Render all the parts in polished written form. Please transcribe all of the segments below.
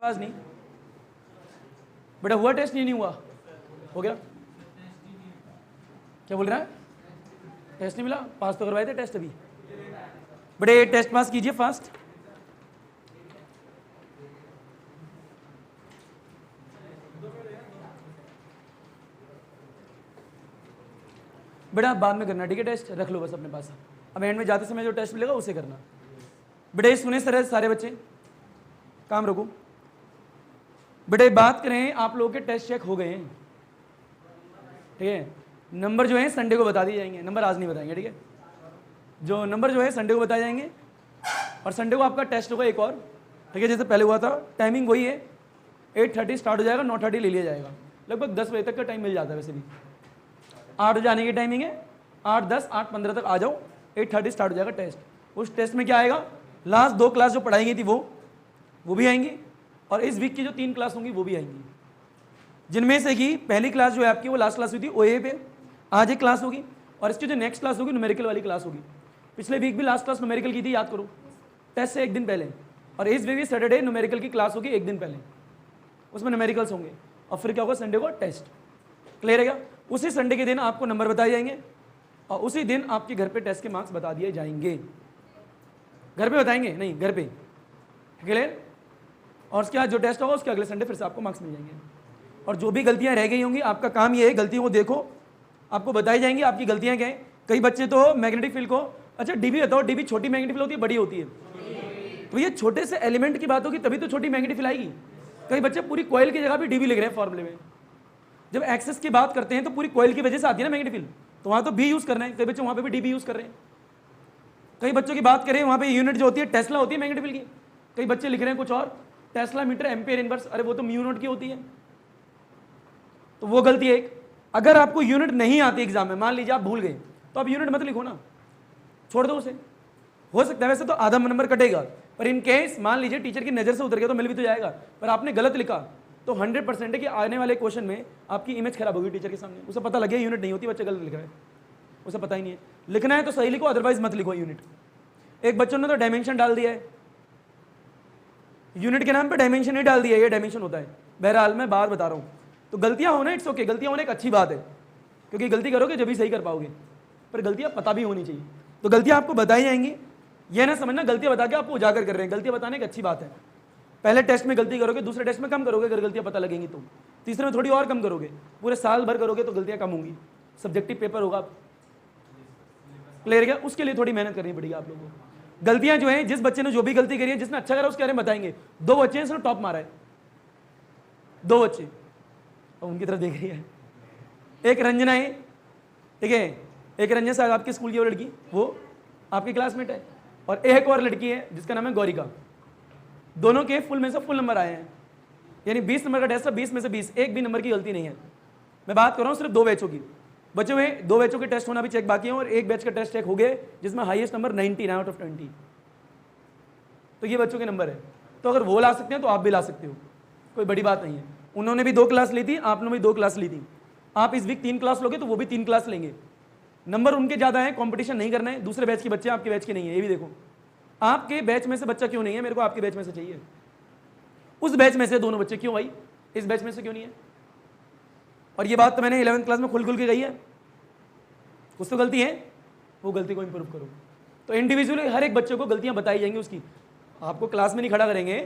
पास नहीं बेटा, हुआ टेस्ट नहीं हुआ, हो गया? क्या बोल रहा है? टेस्ट नहीं मिला? पास तो करवाए थे टेस्ट अभी। बेटे टेस्ट पास कीजिए फास्ट। बेटा बाद में करना, ठीक है? टेस्ट रख लो बस अपने पास। अब एंड में जाते समय जो टेस्ट मिलेगा उसे करना। बेटे सुने सारे बच्चे, काम रखो। बेटे बात करें, आप लोगों के टेस्ट चेक हो गए हैं, ठीक है? नंबर जो है संडे को बता दिए जाएंगे, नंबर आज नहीं बताएंगे, ठीक है? जो नंबर जो है संडे को बताए जाएंगे। और संडे को आपका टेस्ट होगा एक और, ठीक है? जैसे पहले हुआ था। टाइमिंग वही है, 8:30 स्टार्ट हो जाएगा, 9:30 ले लिया जाएगा। लगभग 10 बजे तक का टाइम मिल जाता है वैसे भी। 8 बजे आने की टाइमिंग है, 8:10 8:15 तक आ जाओ, 8:30 स्टार्ट हो जाएगा टेस्ट। उस टेस्ट में क्या आएगा? लास्ट 2 क्लास जो पढ़ाई गई थी वो भी आएंगी, और इस वीक की जो 3 क्लास होंगी वो भी आएंगी, जिनमें से कि पहली क्लास जो है आपकी वो लास्ट क्लास हुई थी ओए पे, आज एक क्लास होगी, और इसकी जो नेक्स्ट क्लास होगी न्यूमेरिकल वाली क्लास होगी। पिछले वीक भी लास्ट क्लास न्यूमेरिकल की थी, याद करो, टेस्ट से एक दिन पहले। और इस वीक भी सैटरडे न्यूमेरिकल की क्लास होगी एक दिन पहले, उसमें न्यूमेरिकल्स होंगे, और फिर क्या होगा? संडे को टेस्ट। क्लियर है क्या? उसी संडे के दिन आपको नंबर बताए जाएंगे, और उसी दिन आपके घर पे टेस्ट के मार्क्स बता दिए जाएंगे। घर पे बताएंगे नहीं, घर पे। क्लियर? और उसके बाद जो टेस्ट होगा उसके अगले संडे फिर से आपको मार्क्स मिल जाएंगे। और जो भी गलतियां रह गई होंगी, आपका काम ये है गलतियों को देखो, आपको बताई जाएंगी आपकी गलतियां क्या है। कई बच्चे तो मैग्नेटिक फील्ड को, अच्छा डीबी बताओ, डीबी छोटी मैग्नेटिक फील्ड होती है बड़ी होती है? तो ये छोटे से एलिमेंट की बात होगी तभी तो छोटी मैग्नेटिक फील्ड आएगी। कई बच्चे पूरी कॉइल की जगह भी डीबी लिख रहे हैं फॉर्मूले में। जब एक्सेस की बात करते हैं तो पूरी कॉइल की वजह से आती है ना मैग्नेटिक फील्ड, तो वहां तो बी यूज करना है। कई बच्चे वहां पे भी डीबी यूज कर रहे हैं। कई बच्चों की बात करें, वहां पे यूनिट जो होती है टेस्ला होती है मैग्नेटिक फील्ड की, कई बच्चे लिख रहे हैं कुछ और, टेस्ला मीटर एम्पियर इनवर्स, अरे वो तो म्यू नॉट की होती है। तो वो गलती है एक। अगर आपको यूनिट नहीं आती एग्जाम में, मान लीजिए आप भूल गए, तो आप यूनिट मत लिखो ना, छोड़ दो उसे। हो सकता है वैसे तो आधा नंबर कटेगा, पर इन केस मान लीजिए टीचर की नजर से उतर गया तो मिल भी तो जाएगा, पर आपने गलत लिखा तो 100% है कि आने वाले क्वेश्चन में आपकी इमेज खराब होगी टीचर के सामने। उसे पता लगे यूनिट नहीं होती, बच्चे गलत लिख रहे हैं, उसे पता ही नहीं है। लिखना है तो सही लिखो, अदरवाइज मत लिखो यूनिट। एक बच्चों ने तो डायमेंशन डाल दिया है, यूनिट के नाम पे डायमेंशन ही डाल दिया है, ये डायमेंशन होता है। बहरहाल मैं बात बता रहा हूँ, तो गलतियां होना इट्स ओके, गलतियां होना एक अच्छी बात है, क्योंकि गलती करोगे जब भी सही कर पाओगे, पर गलतियां पता भी होनी चाहिए। तो गलतियां आपको बताई जाएंगी, यह ना समझना गलतियां बता के आपको उजागर कर रहे हैं। गलतियां बताने एक अच्छी बात है। पहले टेस्ट में गलती करोगे, दूसरे टेस्ट में कम करोगे अगर गलतियां पता लगेंगी तो, तीसरे में थोड़ी और कम करोगे, पूरे साल भर करोगे तो गलतियां कम होंगी। सब्जेक्टिव पेपर होगा, क्लियर है क्या? उसके लिए थोड़ी मेहनत करनी पड़ेगी आप लोगों को। गलतियां जो है, जिस बच्चे ने जो भी गलती करी है, जिसने अच्छा करा उसके बारे में बताएंगे। 2 बच्चे हैं जिसने टॉप मारा है, 2 बच्चे, और उनकी तरफ देख रही है। एक रंजना है, ठीक है, एक रंजना साहब आपके स्कूल की वो लड़की, वो आपकी क्लासमेट है, और एक और लड़की है जिसका नाम है गौरिका। दोनों के फुल में से फुल नंबर आए हैं, यानी 20 नंबर का टेस्ट है, 20 में से 20, एक भी नंबर की गलती नहीं है। मैं बात कर रहा हूँ सिर्फ 2 बैचों की। बचे हुए 2 बैचों के टेस्ट होना भी चेक बाकी है, और एक बैच का टेस्ट चेक हो गए जिसमें हाईएस्ट नंबर 19 आउट ऑफ 20। तो ये बच्चों के नंबर है, तो अगर वो ला सकते हैं तो आप भी ला सकते हो, कोई बड़ी बात नहीं है। उन्होंने भी 2 क्लास ली थी, आपने भी 2 क्लास ली थी। आप इस वीक 3 क्लास लोगे तो वो भी 3 क्लास लेंगे। नंबर उनके ज्यादा है, कंपटीशन नहीं करना है। दूसरे बैच के बच्चे आपके बैच के नहीं है, ये भी देखो। आपके बैच में से बच्चा क्यों नहीं है, मेरे को आपके बैच में से चाहिए। उस बैच में से दोनों बच्चे क्यों भाई, इस बैच में से क्यों नहीं है? और ये बात तो मैंने 11th क्लास में खुल के गई है। कुछ तो गलती है, वो गलती को इंप्रूव करो। तो इंडिविजुअली हर एक बच्चे को गलतियां बताई जाएंगी उसकी। आपको क्लास में नहीं खड़ा करेंगे,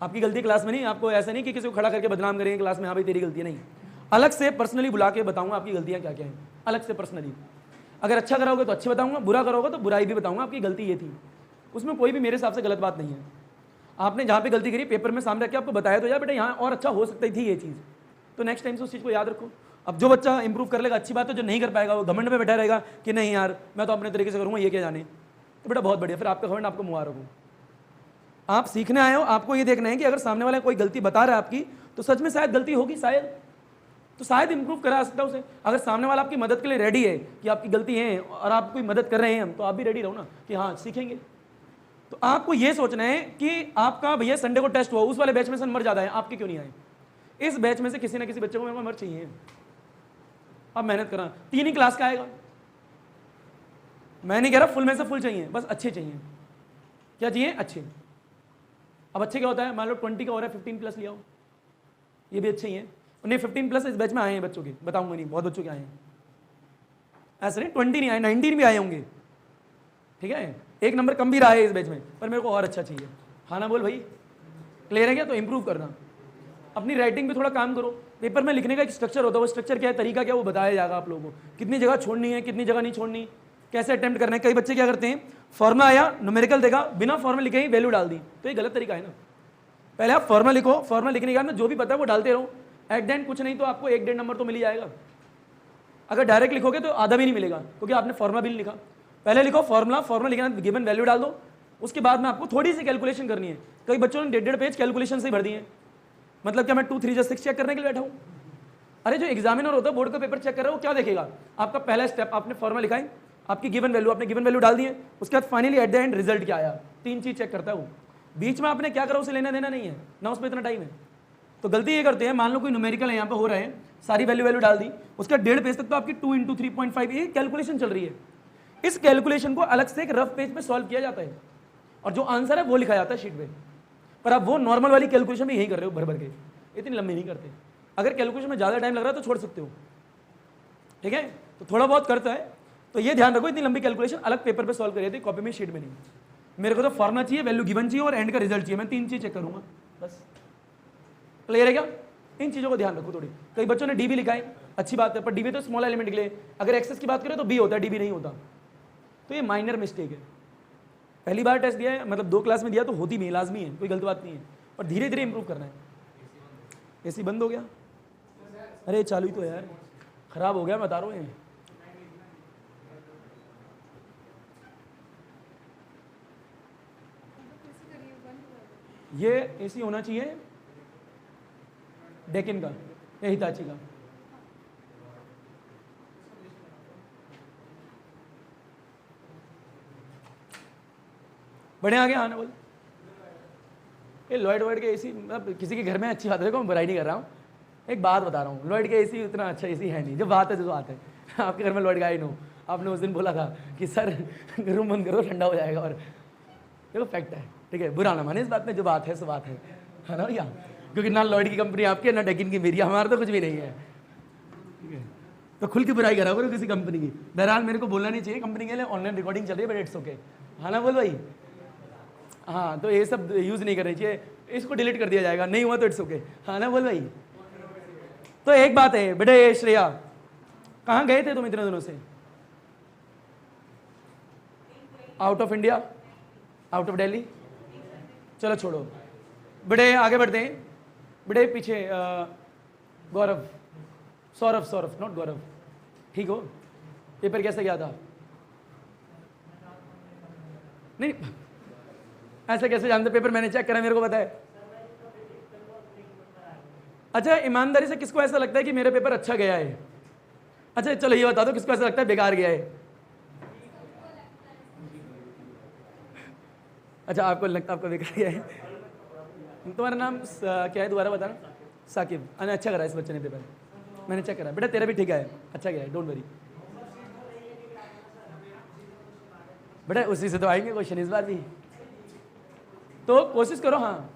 आपकी गलती क्लास में नहीं, आपको ऐसा नहीं कि किसी को खड़ा करके बदनाम करेंगे क्लास में, हाँ भाई तेरी गलती नहीं। अलग से पर्सनली बुला के बताऊंगा आपकी गलतियां क्या क्या हैं, अलग से पर्सनली। अगर अच्छा करोगे तो अच्छे बताऊंगा, बुरा करोगे तो बुराई भी बताऊंगा, आपकी गलती ये थी। उसमें कोई भी मेरे हिसाब से गलत बात नहीं है। आपने जहाँ पे गलती करी पेपर में सामने रख के आपको बताया तो यार बेटा यहाँ और अच्छा हो सकती थी ये चीज़, तो नेक्स्ट टाइम से उस चीज़ को याद रखो। अब जो बच्चा इंप्रूव कर लेगा अच्छी बात है, जो नहीं कर पाएगा वो घमंड में बैठा रहेगा कि नहीं यार मैं तो अपने तरीके से करूँगा, ये क्या जाने, तो बेटा बहुत बढ़िया, फिर आपका घमंड आपको मुबारक हो। आप सीखने आए हो, आपको ये देखना है कि अगर सामने वाला कोई गलती बता रहा है आपकी, तो सच में शायद गलती होगी, शायद इंप्रूव करा सकता है उसे। अगर सामने वाला आपकी मदद के लिए रेडी है कि आपकी गलती है और आप कोई मदद कर रहे हैं हम, तो आप भी रेडी रहो ना कि हाँ सीखेंगे। तो आपको ये सोचना है कि आपका भैया संडे को टेस्ट हुआ, उस वाले बैच में से नंबर ज्यादा है, आपके क्यों नहीं आए? इस बैच में से किसी ना किसी बच्चे को नंबर चाहिए। आप मेहनत करना, 3 ही क्लास का आएगा। मैं नहीं कह रहा फुल में से फुल चाहिए, बस अच्छे चाहिए। क्या चाहिए? अच्छे। अब अच्छे क्या होता है, मान लो 20 का हो रहा है, 15 प्लस लिया हो, ये भी अच्छे ही है। नहीं 15 प्लस इस बैच में आए हैं बच्चों के, बताऊंगा नहीं, बहुत बच्चों के आए हैं, ऐसा नहीं 20 नहीं आए, 19 भी आए होंगे, ठीक है, एक नंबर कम भी रहा है इस बैच में, पर मेरे को और अच्छा चाहिए। हाँ ना बोल भाई, क्लियर है क्या? तो इंप्रूव करना, अपनी राइटिंग पे थोड़ा काम करो। पेपर में लिखने का एक स्ट्रक्चर होता है, वो स्ट्रक्चर क्या है, तरीका क्या है, वो बताया जाएगा आप लोगों को, कितनी जगह छोड़नी है, कितनी जगह नहीं छोड़नी, कैसे अटेम्प्ट करना है। कई बच्चे क्या करते हैं, फॉर्मुला आया, न्यूमेरिकल देखा, बिना फॉर्मुला लिखे ही वैल्यू डाल दी, तो ये गलत तरीका है ना। पहले आप फॉर्मुला लिखो, फॉर्मुला लिखने के बाद में जो भी पता है वो डालते रहो, एट द एंड कुछ नहीं तो आपको 1-1.5 नंबर तो मिल ही जाएगा। अगर डायरेक्ट लिखोगे तो आधा भी नहीं मिलेगा, क्योंकि आपने फॉर्मुला भी नहीं लिखा। पहले लिखो फॉर्मुला, फॉर्मुला लिखना, गिवन वैल्यू डाल दो, उसके बाद में आपको थोड़ी सी कैलकुलेशन करनी है। कई बच्चों ने 1.5 पेज कैलकुलेशन से ही भर दिए, मतलब क्या मैं 2 3 6 चेक करने के लिए बैठा हूँ? अरे जो एग्जामिनर होता है, बोर्ड का पेपर चेक कर रहा है, वो क्या देखेगा, आपका पहला स्टेप आपने फॉर्मुला लिखा है, आपकी गिवन वैल्यू, आपने गिवन वैल्यू डाल दी है, उसके बाद finally at the end result क्या आया, 3 चीज चेक करता है वो। बीच में आपने क्या करा उसे लेना देना नहीं है ना, उसमें इतना टाइम है। तो गलती ये करते हैं, मान लो कोई न्यूमेरिकल है यहाँ पे हो रहा है, सारी वैल्यू डाल दी, उसका 1.5 पेज तक तो आपकी 2 × 3.5 ये कैलकुलेशन चल रही है। इस कैलकुलेशन को अलग से एक रफ पेज पे सॉल्व किया जाता है, और जो आंसर है वो लिखा जाता है शीट पे। पर आप वो नॉर्मल वाली कैलकुलेशन भी यही कर रहे हो भर भर के, इतनी लंबी नहीं करते। अगर कैलकुलेशन में ज़्यादा टाइम लग रहा है तो छोड़ सकते हो, ठीक है, तो थोड़ा बहुत करता है। तो ये ध्यान रखो, इतनी लंबी कैलकुलेशन अलग पेपर पे सॉल्व करिए थे, कॉपी में, शीट में नहीं। मेरे को तो फॉर्मुला चाहिए, वैल्यू गिवन चाहिए और एंड का रिजल्ट चाहिए, मैं 3 चीज चेक करूंगा बस। क्लियर है क्या? इन चीज़ों को ध्यान रखो थोड़ी। कई बच्चों ने डी भी लिखा है, अच्छी बात है, पर डी भी तो स्मॉल एलिमेंट के लिए, अगर एक्सेस की बात करें तो बी होता है, डी भी नहीं होता, तो ये माइनर मिस्टेक है। पहली बार टेस्ट दिया है, मतलब 2 क्लास में दिया तो होती भी लाजमी है, कोई गलत बात नहीं है, और धीरे धीरे इंप्रूव करना है। एसी बंद हो गया, अरे चालू ही तो है यार, खराब हो गया, मैं बता रहा हूँ। ये एसी होना चाहिए डेकिन का या हिताची का। बड़े आगे आने बोल, ये लॉयड वॉयड के एसी, मतलब किसी के घर में अच्छी बात है, देखो मैं बुराई नहीं कर रहा हूँ, एक बात बता रहा हूँ, लॉयड के एसी उतना अच्छा एसी है नहीं, जो बात है जो बात है। आपके घर में लॉयड का ही नो, आपने उस दिन बोला था कि सर रूम बंद करो ठंडा हो जाएगा, और देखो फैक्ट है, ठीक है, बुरा ना माने इस बात में, जो बात है सो बात है ना भैया, क्योंकि ना लॉयड की कंपनी आपकी है ना डेकिन की मेरी, हमारा तो कुछ भी नहीं है, ठीक है, तो खुल की बुराई करा करो किसी कंपनी की। बहरहाल मेरे को बोलना नहीं चाहिए कंपनी के लिए, ऑनलाइन रिकॉर्डिंग चल रही है, बट इट्स ओके, हाँ ना बोल भाई, हाँ, तो ये सब यूज़ नहीं करनी चाहिए, इसको डिलीट कर दिया जाएगा, नहीं हुआ तो इट्स ओके, हाँ ना बोल भाई। तो एक बात है बेटे, श्रेया कहाँ गए थे तुम इतने दिनों से? Out of India, out of Delhi, चलो छोड़ो बेटे, आगे बढ़ते हैं बेटे। पीछे गौरव, सौरभ नॉट गौरव, ठीक हो? पेपर कैसे गया था? नहीं ऐसे कैसे जानते, पेपर मैंने चेक करा, मेरे को पता है। अच्छा, ईमानदारी से किसको ऐसा लगता है कि मेरा पेपर अच्छा गया है? अच्छा चलो ये बता दो, किसको ऐसा लगता है बेकार गया है? अच्छा आपको लगता है आपको बेकार गया है? तुम्हारा नाम क्या है दोबारा बताना? साकिब। अरे अच्छा करा इस बच्चे ने पेपर, मैंने चेक करा। बेटा तेरा भी ठीक है, अच्छा गया है, डोंट वरी बेटा, उसी से तो आएंगे क्वेश्चन इस बार भी, तो कोशिश करो। हाँ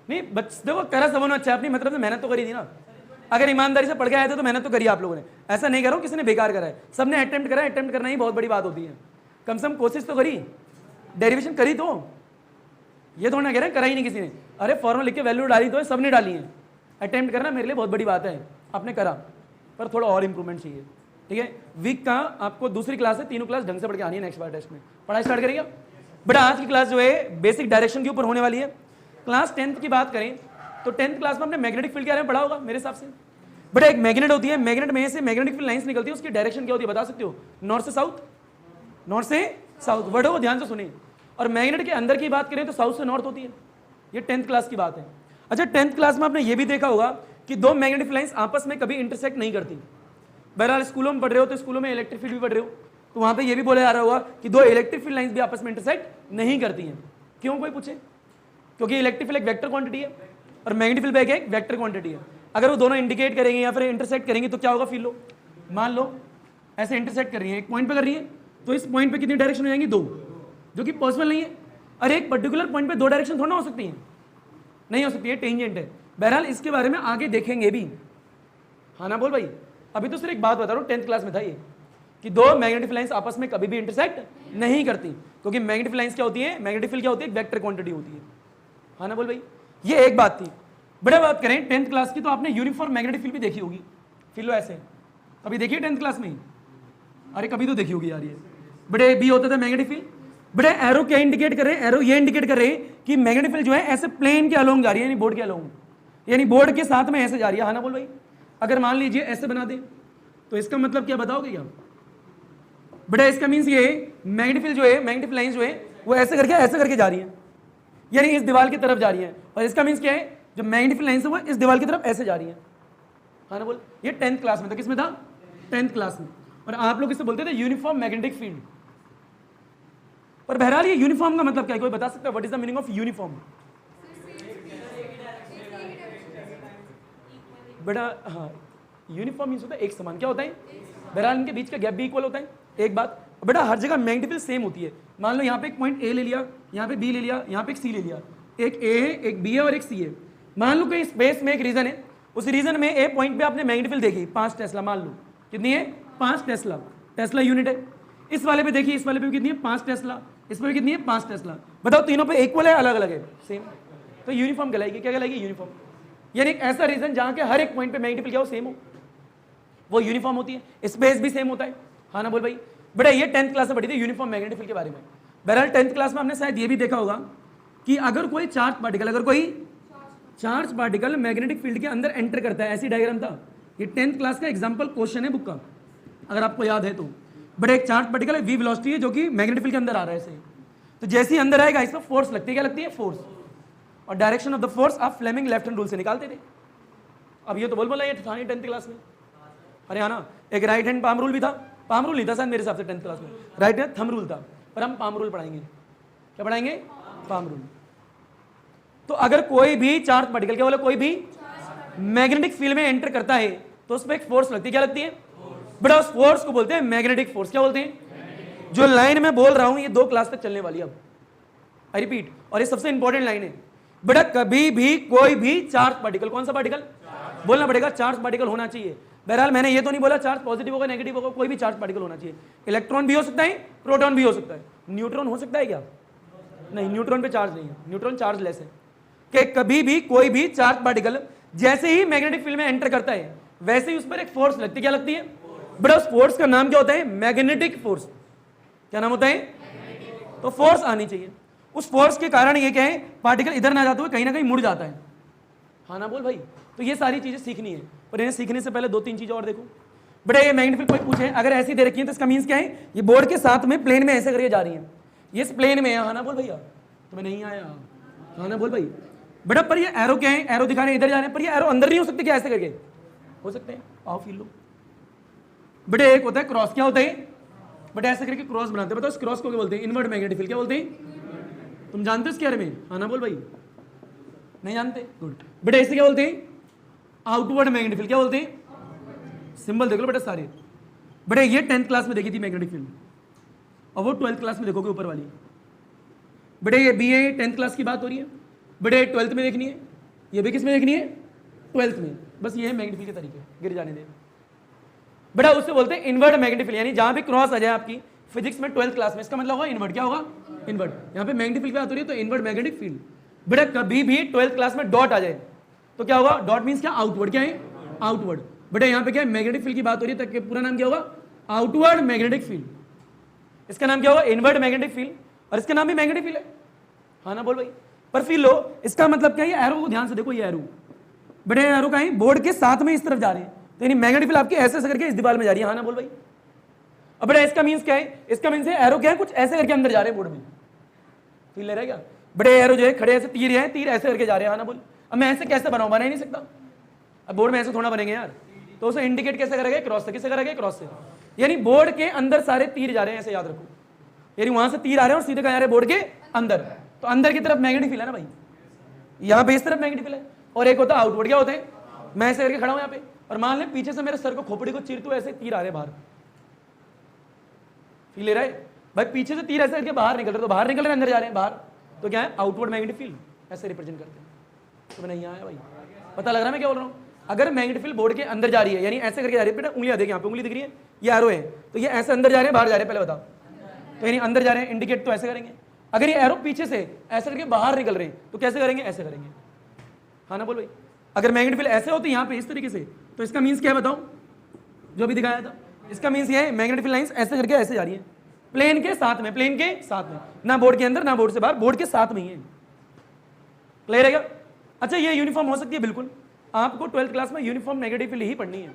नहीं देखो, करा सबों ने अच्छा, अपनी मतलब से मेहनत तो करी थी ना। अगर ईमानदारी से पढ़ के आए थे तो मेहनत तो करी आप लोगों ने, ऐसा नहीं करो किसी ने बेकार करा है, सबने अटेम्प्ट करा है, अटेम्प्ट करना ही बहुत बड़ी बात होती है। कम से कम कोशिश तो करी, डेरिवेशन करी, तो ये थोड़ा ना कह रहे करा ही नहीं किसी ने। अरे फॉर्मूला लिख के वैल्यू डाली तो सबने डाली है, अटेम्प्ट करना मेरे लिए बहुत बड़ी बात है, आपने करा, पर थोड़ा और इंप्रूवमेंट चाहिए, ठीक है। वीक का आपको दूसरी क्लास है, तीनों क्लास ढंग से पढ़ के आनी है, नेक्स्ट बार टेस्ट में पढ़ाई स्टार्ट करेगा। बेटा आज की क्लास जो है बेसिक डायरेक्शन के ऊपर होने वाली है। क्लास 10th की बात करें तो 10th क्लास में हमने मैग्नेटिक फील्ड के बारे में पढ़ा होगा मेरे हिसाब से। बेटा एक मैग्नेट होती है, मैग्नेट में से मैग्नेटिक फील्ड लाइंस निकलती है, उसकी डायरेक्शन क्या होती है बता सकते हो? नॉर्थ से साउथ, नॉर्थ से साउथ, वर्ड हो ध्यान से सुनिए। और मैग्नेट के अंदर की बात करें तो साउथ से नॉर्थ होती है, ये 10th क्लास की बात है। अच्छा 10th क्लास में आपने ये भी देखा होगा कि दो मैग्नेटिक लाइंस आपस में कभी इंटरसेक्ट नहीं करती। बहरहाल स्कूलों में पढ़ रहे हो तो स्कूलों में इलेक्ट्रिक फील्ड भी पढ़ रहे हो, तो वहां पे ये भी बोला जा रहा होगा कि दो इलेक्ट्रिक फील्ड लाइंस भी आपस में इंटरसेक्ट नहीं करती हैं। क्यों कोई पूछे? क्योंकि इलेक्ट्रिक फील्ड एक वेक्टर क्वांटिटी है और मैग्नेटिक फील्ड एक वेक्टर क्वांटिटी है। अगर वो दोनों इंडिकेट करेंगे या फिर इंटरसेक्ट करेंगे तो क्या होगा? फील लो, मान लो ऐसे इंटरसेक्ट कर रही है, एक पॉइंट पे कर रही है, तो इस पॉइंट पे कितनी डायरेक्शन हो जाएंगी? 2, जो कि पॉसिबल नहीं है। अरे एक पर्टिकुलर पॉइंट पे दो डायरेक्शन थोड़ा ना हो सकती है, नहीं हो सकती है, टेंजेंट है। बहरहाल इसके बारे में आगे देखेंगे भी। हाँ ना बोल भाई, अभी तो सिर्फ एक बात बता रहा हूँ, 10th क्लास में था ये कि दो मैग्नेटिक लाइंस आपस में कभी भी इंटरसेक्ट नहीं करती, क्योंकि मैग्नेटिक लाइंस क्या होती है, मैग्नेटिक फील्ड क्या होती है, एक वेक्टर क्वांटिटी होती है। हाँ ना बोल भाई, ये एक बात थी। बड़ा बात करें 10th क्लास की, तो आपने यूनिफॉर्म मैग्नेटिक फील्ड भी देखी होगी, फील लो ऐसे कभी देखिए 10th क्लास में? अरे कभी तो देखी होगी यार ये। बड़े बी होता था मैग्नेटिक फील्ड, बड़े एरो क्या इंडिकेट कर रहे हैं, एरो ये इंडिकेट कर रहे हैं कि मैग्नेटिक फील्ड जो है ऐसे प्लेन के अलोंग जा रही है, यानी बोर्ड के अलोंग, यानी बोर्ड के साथ में ऐसे जा रही है। हाँ ना बोल भाई, अगर मान लीजिए ऐसे बना दे तो इसका मतलब क्या बताओगे क्या? बड़ा इसका मीन्स ये मैग्नेटिक फील्ड जो है, मैग्नेटिक लाइन जो है वो ऐसे करके जा रही है, यानी इस दीवार की तरफ जा रही है। और इसका मीन्स क्या है, जो मैग्नेटिक लाइन है वो इस दीवार की तरफ ऐसे जा रही है। हाँ ना बोल, ये 10th क्लास में था। किसमें था? 10th क्लास में। और आप लोग इसे बोलते थे यूनिफॉर्म मैग्नेटिक फील्ड। पर बहरहाल ये यूनिफॉर्म का मतलब क्या है, कोई बता सकता है? What is the meaning of uniform? बड़ा हाँ, यूनिफॉर्म मीन्स होता है एक समान। क्या होता है? बहरहाल इनके बीच का गैप भी इक्वल होता है। एक बात बेटा, हर जगह मैग्नेटिक फील्ड सेम होती है। मान लो यहाँ पे एक पॉइंट ए ले लिया, यहाँ पे बी ले लिया, यहाँ पे एक सी ले लिया, एक ए है, एक बी है और एक सी है। मान लो कि स्पेस में एक रीजन है, उस रीजन में ए पॉइंट पे आपने मैग्नेटिक फील्ड देखी 5 टेस्ला, मान लो कितनी है? 5 टेस्ला, टेस्ला यूनिट है। इस वाले पे देखिए, इस वाले पे कितनी है? 5 टेस्ला, इस पे कितनी है? 5 टेस्ला। बताओ तीनों पे इक्वल है, अलग अलग है? सेम। तो यूनिफॉर्म कहलाएगी। क्या कहलाएगी? यूनिफॉर्म। यानी एक ऐसा रीजन जहाँ के हर एक पॉइंट पे मैग्नेटिक फील्ड क्या हो, सेम हो, वो यूनिफॉर्म होती है। स्पेस भी सेम होता है। हाँ ना बोल भाई, बड़ा ये 10th क्लास में पढ़ी थी यूनिफॉर्म मैग्नेटिक फील्ड के बारे में। बहरहाल 10th क्लास में हमने शायद ये भी देखा होगा कि अगर कोई चार्ज पार्टिकल मैग्नेटिक फील्ड के अंदर एंटर करता है, ऐसी डायग्राम था। ये 10th क्लास का एग्जांपल क्वेश्चन है बुक का, अगर आपको याद है तो। बड़ा एक चार्ज पार्टिकल है, वी वेलोसिटी है, जो कि मैग्नेटिक फील्ड के अंदर आ रहा है ऐसे। तो जैसे ही अंदर आएगा इसमें फोर्स लगती है। क्या लगती है? फोर्स। और डायरेक्शन ऑफ द फोर्स आप फ्लेमिंग लेफ्ट हैंड रूल से निकालते थे। अब ये तो बोला ये था नहीं 10th क्लास में। अरे हाँ ना, एक राइट हैंड पाम रूल भी था। पाम रूल नहीं था शायद मेरे हिसाब से 10th क्लास में, राइट हैंड थंब रूल था। पर हम पाम रूल पढ़ाएंगे। क्या पढ़ाएंगे? Palm rule. तो अगर कोई भी चार्ज पार्टिकल, क्या बोला, कोई भी मैग्नेटिक फील्ड में एंटर करता है तो उस पर एक फोर्स लगती है। क्या लगती है? बड़ा उस फोर्स को बोलते हैं मैग्नेटिक फोर्स। क्या बोलते हैं? जो लाइन मैं बोल रहा हूं ये 2 क्लास तक चलने वाली है। अब आई रिपीट, और ये सबसे इंपॉर्टेंट लाइन है। बड़ा कभी भी कोई भी चार्ज पार्टिकल, कौन सा पार्टिकल बोलना पड़ेगा? चार्ज पार्टिकल होना चाहिए। बहरहाल मैंने ये तो नहीं बोला चार्ज पॉजिटिव होगा नेगेटिव होगा, कोई भी चार्ज पार्टिकल होना चाहिए। इलेक्ट्रॉन भी हो सकता है, प्रोटॉन भी हो सकता है। न्यूट्रॉन हो सकता है क्या? नहीं, न्यूट्रॉन पे चार्ज नहीं है, न्यूट्रॉन चार्जलेस है। कि कभी भी कोई भी चार्ज पार्टिकल जैसे ही मैग्नेटिक फील्ड में एंटर करता है वैसे ही उस पर एक फोर्स लगती है। क्या लगती है? बड़ा उस फोर्स का नाम क्या होता है? Magnetic force. क्या नाम होता है? तो फोर्स आनी चाहिए। उस फोर्स के कारण ये क्या है, पार्टिकल इधर ना जाते हुए कहीं ना कहीं मुड़ जाता है। हाँ ना बोल भाई, तो ये सारी चीजें सीखनी है। पर इन्हें सीखने से पहले 2-3 चीजें और देखो। बड़ा ये मैग्नेटिक फील्ड कोई पूछे अगर ऐसी दे रखी है तो इसका मीन्स क्या है? ये बोर्ड के साथ में प्लेन में ऐसे करके जा रही है, ये इस प्लेन में है। हाँ ना बोल भैया, तुम्हें नहीं आया? हाँ ना बोल भाई। बेटा पर ये एरो क्या है? एरो दिखा रहे हैं इधर जा रहे हैं, पर ये एरो अंदर नहीं हो सकते क्या? ऐसे करके हो सकते हैं। आओ फील लो। बेटे एक होता है क्रॉस। क्या होता है? बेटा ऐसे करके क्रॉस बनाते हैं। बताओ इस क्रॉस को क्या बोलते हैं? Invert magnetic field. क्या बोलते हैं? तुम जानते हो इसके बारे में? हाँ ना बोल भाई, नहीं जानते? गुड। बेटा इसे क्या बोलते हैं? Outward magnetic field. क्या बोलते हैं? सिंबल देख लो बेटा सारे। बेटा ये 10th क्लास में देखी थी मैग्नेटिक फील्ड, और वो 12th क्लास में देखोगे ऊपर वाली। बेटा ये बी ए 10th क्लास की बात हो रही है, बेटे 12th में देखनी है। ये भी किस में देखनी है? 12th में। बस ये है मैग्नेटिक फील्ड के तरीके, गिर जाने दे। बेटा उससे बोलते हैं इनवर्ट मैग्नेटिक फील्ड, यानी जहां भी क्रॉस आ जाए आपकी फिजिक्स में 12th क्लास में, इसका मतलब होगा इनवर्ट। क्या होगा? इनवर्ट। यहाँ पे मैग्नेटिक फील्ड की बात हो रही है तो इनवर्ट मैग्नेटिक फील्ड। बेटा कभी भी 12th क्लास में डॉट आ जाए तो क्या होगा? डॉट मीन्स क्या? आउटवर्ड। क्या है? आउटवर्ड। बेटा यहाँ पे क्या है? मैग्नेटिक फील्ड की बात हो रही है तो पूरा नाम क्या होगा? Outward magnetic field. इसका नाम क्या होगा? इनवर्ट मैग्नेटिक फील्ड, और इसका नाम भी मैग्नेटिक फील्ड है। हाँ ना बोल भाई। पर फील लो, इसका मतलब क्या है? एरो को ध्यान से देखो, ये एरो, बेटे एरो का है बोर्ड के साथ में इस तरफ जा रहे हैं, तो यानी मैग्नेटिक फील्ड आपकी ऐसे करके इस दीवार में जा रही है। हाँ ना बोल भाई। अब बेटा इसका मीन्स क्या है? इसका मीन्स है एरो क्या है? कुछ ऐसे करके अंदर जा रहे हैं बोर्ड में। फील ले रहा है क्या? बड़े एरो जो है खड़े ऐसे तीर है, तीर ऐसे करके जा रहे हैं। हाँ ना बोल। अब मैं ऐसे कैसे बनाऊं? बना ही नहीं सकता। अब बोर्ड में ऐसे थोड़ा बनेंगे यार, तो उसे इंडिकेट कैसे करेंगे? क्रॉस से। किससे करेंगे? क्रॉस से। यानी बोर्ड के अंदर सारे तीर जा रहे हैं, ऐसे याद रखो। यानी वहां से तीर आ रहे हैं और सीधे कहाँ जा रहे हैं? बोर्ड के अंदर। तो अंदर की तरफ मैग्नेटिक फील्ड है ना भाई, यहाँ पे इस तरफ मैग्नेटिक फील्ड है, और एक होता है आउटवर्ड। क्या होते हैं? मैं ऐसे करके खड़ा हूं यहाँ पे, और मान ले पीछे से मेरे सर को, खोपड़ी को चीरते हुए ऐसे तीर आ रहे बाहर। फील ले रहा है भाई? पीछे से तीर ऐसे करके बाहर निकल रहे, तो बाहर निकल रहे अंदर जा रहे हैं बाहर। तो क्या है, आउटवर्ड मैग्नेटिक फील्ड, ऐसे रिप्रेजेंट करते हैं। तो नहीं आया भाई, पता लग रहा है मैं क्या बोल रहा हूँ। अगर मैग्नेटिक फील्ड बोर्ड के अंदर जा रही है, यानी ऐसे करके जा रही है, बेटा उंगलियां देखिए, यहाँ पे उंगली दिख रही है, ये एरो है, तो ये ऐसे अंदर जा रहे हैं बाहर जा रहे हैं, पहले बताओ। तो यानी अंदर जा रहे हैं, इंडिकेट तो ऐसे करेंगे। अगर ये एरो पीछे से ऐसे करके बाहर निकल रहे हैं तो कैसे करेंगे, ऐसे करेंगे। हाँ ना बोल भाई। अगर मैग्नेटिक फील्ड ऐसे होती है यहाँ पे इस तरीके से, तो इसका मीन्स क्या है बताओ, जो भी दिखाया था, इसका मीन्स ये है मैग्नेटिक फील्ड लाइंस ऐसे करके ऐसे जा रही है, प्लेन के साथ में, प्लेन के साथ में, ना बोर्ड के अंदर ना बोर्ड से बाहर, बोर्ड के साथ में ही है। क्लियर है क्या? अच्छा, ये यूनिफॉर्म हो सकती है, बिल्कुल आपको 12th क्लास में यूनिफॉर्म नेगेटिव फील्ड ही पढ़नी है।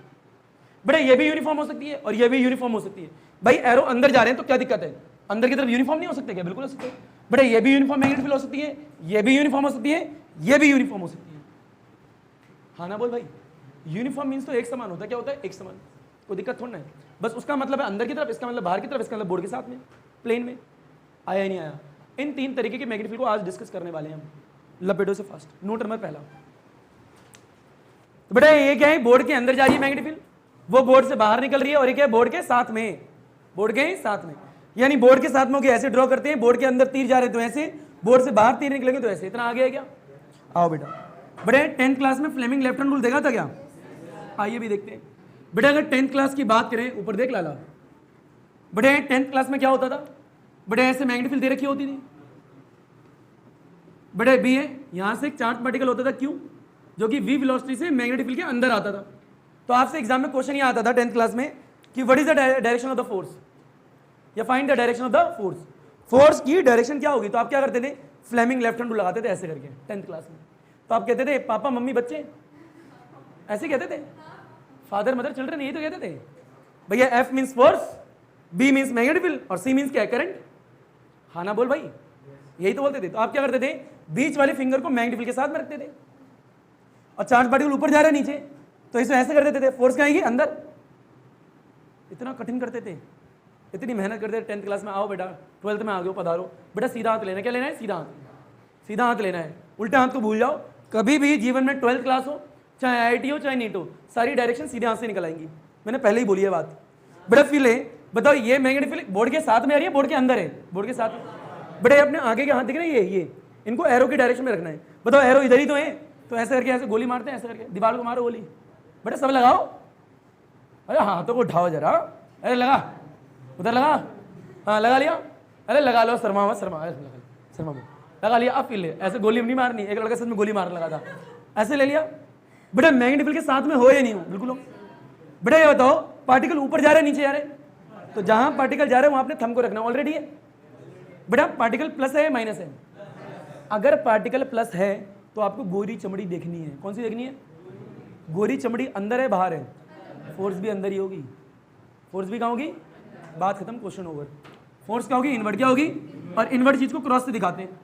बेटा ये भी यूनिफॉर्म हो सकती है और ये भी यूनिफॉर्म हो सकती है। भाई एरो अंदर जा रहे हैं तो क्या दिक्कत है, अंदर की तरफ यूनिफॉर्म नहीं हो सकते क्या? बिल्कुल हो सकते हैं। बेटा ये भी यूनिफॉर्म नेगेटिव फील्ड हो सकती है, ये भी यूनिफॉर्म हो सकती है, ये भी यूनिफॉर्म हो सकती है। हाँ ना बोल भाई। यूनिफॉर्म मीन्स तो एक समान होता है। क्या होता है? एक समान। कोई दिक्कत थोड़ा है, बस उसका मतलब है अंदर की तरफ, इसका मतलब बाहर की तरफ, इसका मतलब बोर्ड के साथ में, प्लेन में। आया ही नहीं आया? इन 3 तरीके के मैग्नेटिक फील्ड को आज डिस्कस करने वाले हैं हम। लपेटो से फास्ट। नोट नंबर पहला, तो बेटा ये क्या है, बोर्ड के अंदर जा रही है मैग्नेटिक फील्ड, वो बोर्ड से बाहर निकल रही है, और ये क्या है, बोर्ड के साथ में, बोर्ड के साथ में, यानी बोर्ड के साथ में ऐसे ड्रॉ करते हैं, बोर्ड के अंदर तीर जा रहे तो ऐसे, बोर्ड से बाहर तीर निकलेंगे तो ऐसे। इतना आगे है क्या? आओ बेटा। बेटा 10th क्लास में फ्लेमिंग लेफ्ट हैंड रूल देखा था क्या? आइए भी देखते हैं। बेटा अगर 10th क्लास की बात करें, ऊपर देख लाला, बेटा 10th क्लास में क्या होता था? बेटा ऐसे मैग्नेटिक फील्ड दे रखी होती थी। बेटा बी है, यहां से एक चार्ज पार्टिकल होता था क्यू, जो कि v वेलोसिटी से मैग्नेटिक फील्ड के अंदर आता था। तो आपसे एग्जाम में क्वेश्चन ये आता था 10th क्लास में कि what is the direction of the force, या find the direction of the force. Force की डायरेक्शन क्या होगी? तो आप क्या करते थे? फ्लेमिंग लेफ्ट हैंड रूल लगाते थे ऐसे करके 10th क्लास में। तो आप कहते थे पापा मम्मी बच्चे, ऐसे कहते थे, फादर मदर चिल्ड्रन, यही तो कहते थे भैया। F means force, B means magnetic field, और सी मीन्स क्या है? करंट। हाँ ना बोल भाई, यही तो बोलते थे। तो आप क्या करते थे? बीच वाले फिंगर को मैग्नेटिक फील्ड के साथ में रखते थे, और चार्ज पार्टिकल ऊपर जा रहा है नीचे, तो इसे ऐसे कर देते थे, फोर्स क्या आएगी? अंदर। इतना कठिन करते थे, इतनी मेहनत करते थे 10th क्लास में। आओ बेटा 12th में आ गए, पधारो बेटा। सीधा हाथ लेना, क्या लेना है? सीधा हाथ, सीधा हाथ लेना है, उल्टा हाथ को भूल जाओ। कभी भी जीवन में 12th क्लास हो, चाहे IIT हो, चाहे नीट हो, सारी डायरेक्शन सीधे हाथ से निकल आएंगी। मैंने पहले ही बोली है बात। बेटा फील है, बताओ ये मैग्नेटिक फील्ड बोर्ड के साथ में आ रही है, बोर्ड के अंदर है? बोर्ड के साथ में। बेटा अपने आगे के हाथ दिख रहे हैं, ये इनको एरो की डायरेक्शन में रखना है। बताओ एरो इधर ही तो है, तो ऐसे करके ऐसे गोली मारते हैं, ऐसे करके दीवार को मारो गोली। बेटा सब लगाओ, अरे हाथों को उठाओ जरा, अरे लगा, उधर लगा, हाँ लगा लिया, अरे लगा लो, शर्मा मत, शर्मा शर्मा लगा लिया। अब फील है, ऐसे गोली नहीं मारनी। एक लड़का सच में गोली मारने लगा था, ऐसे ले लिया। बेटा मैग्नेटिक फील्ड के साथ में हो या नहीं हो? बिल्कुल हो। बेटा ये बताओ, पार्टिकल ऊपर जा रहे नीचे जा रहे? तो जहां पार्टिकल जा रहे हैं वहां अपने थंब को रखना। ऑलरेडी है बेटा, पार्टिकल प्लस है माइनस है? अगर पार्टिकल प्लस है तो आपको गोरी चमड़ी देखनी है। कौन सी देखनी है? गोरी चमड़ी अंदर है बाहर है? फोर्स भी अंदर ही होगी। फोर्स भी कहाँ होगी? बात खत्म, क्वेश्चन ओवर। फोर्स क्या होगी? इनवर्ट क्या होगी? और इनवर्ट चीज को क्रॉस से दिखाते हैं,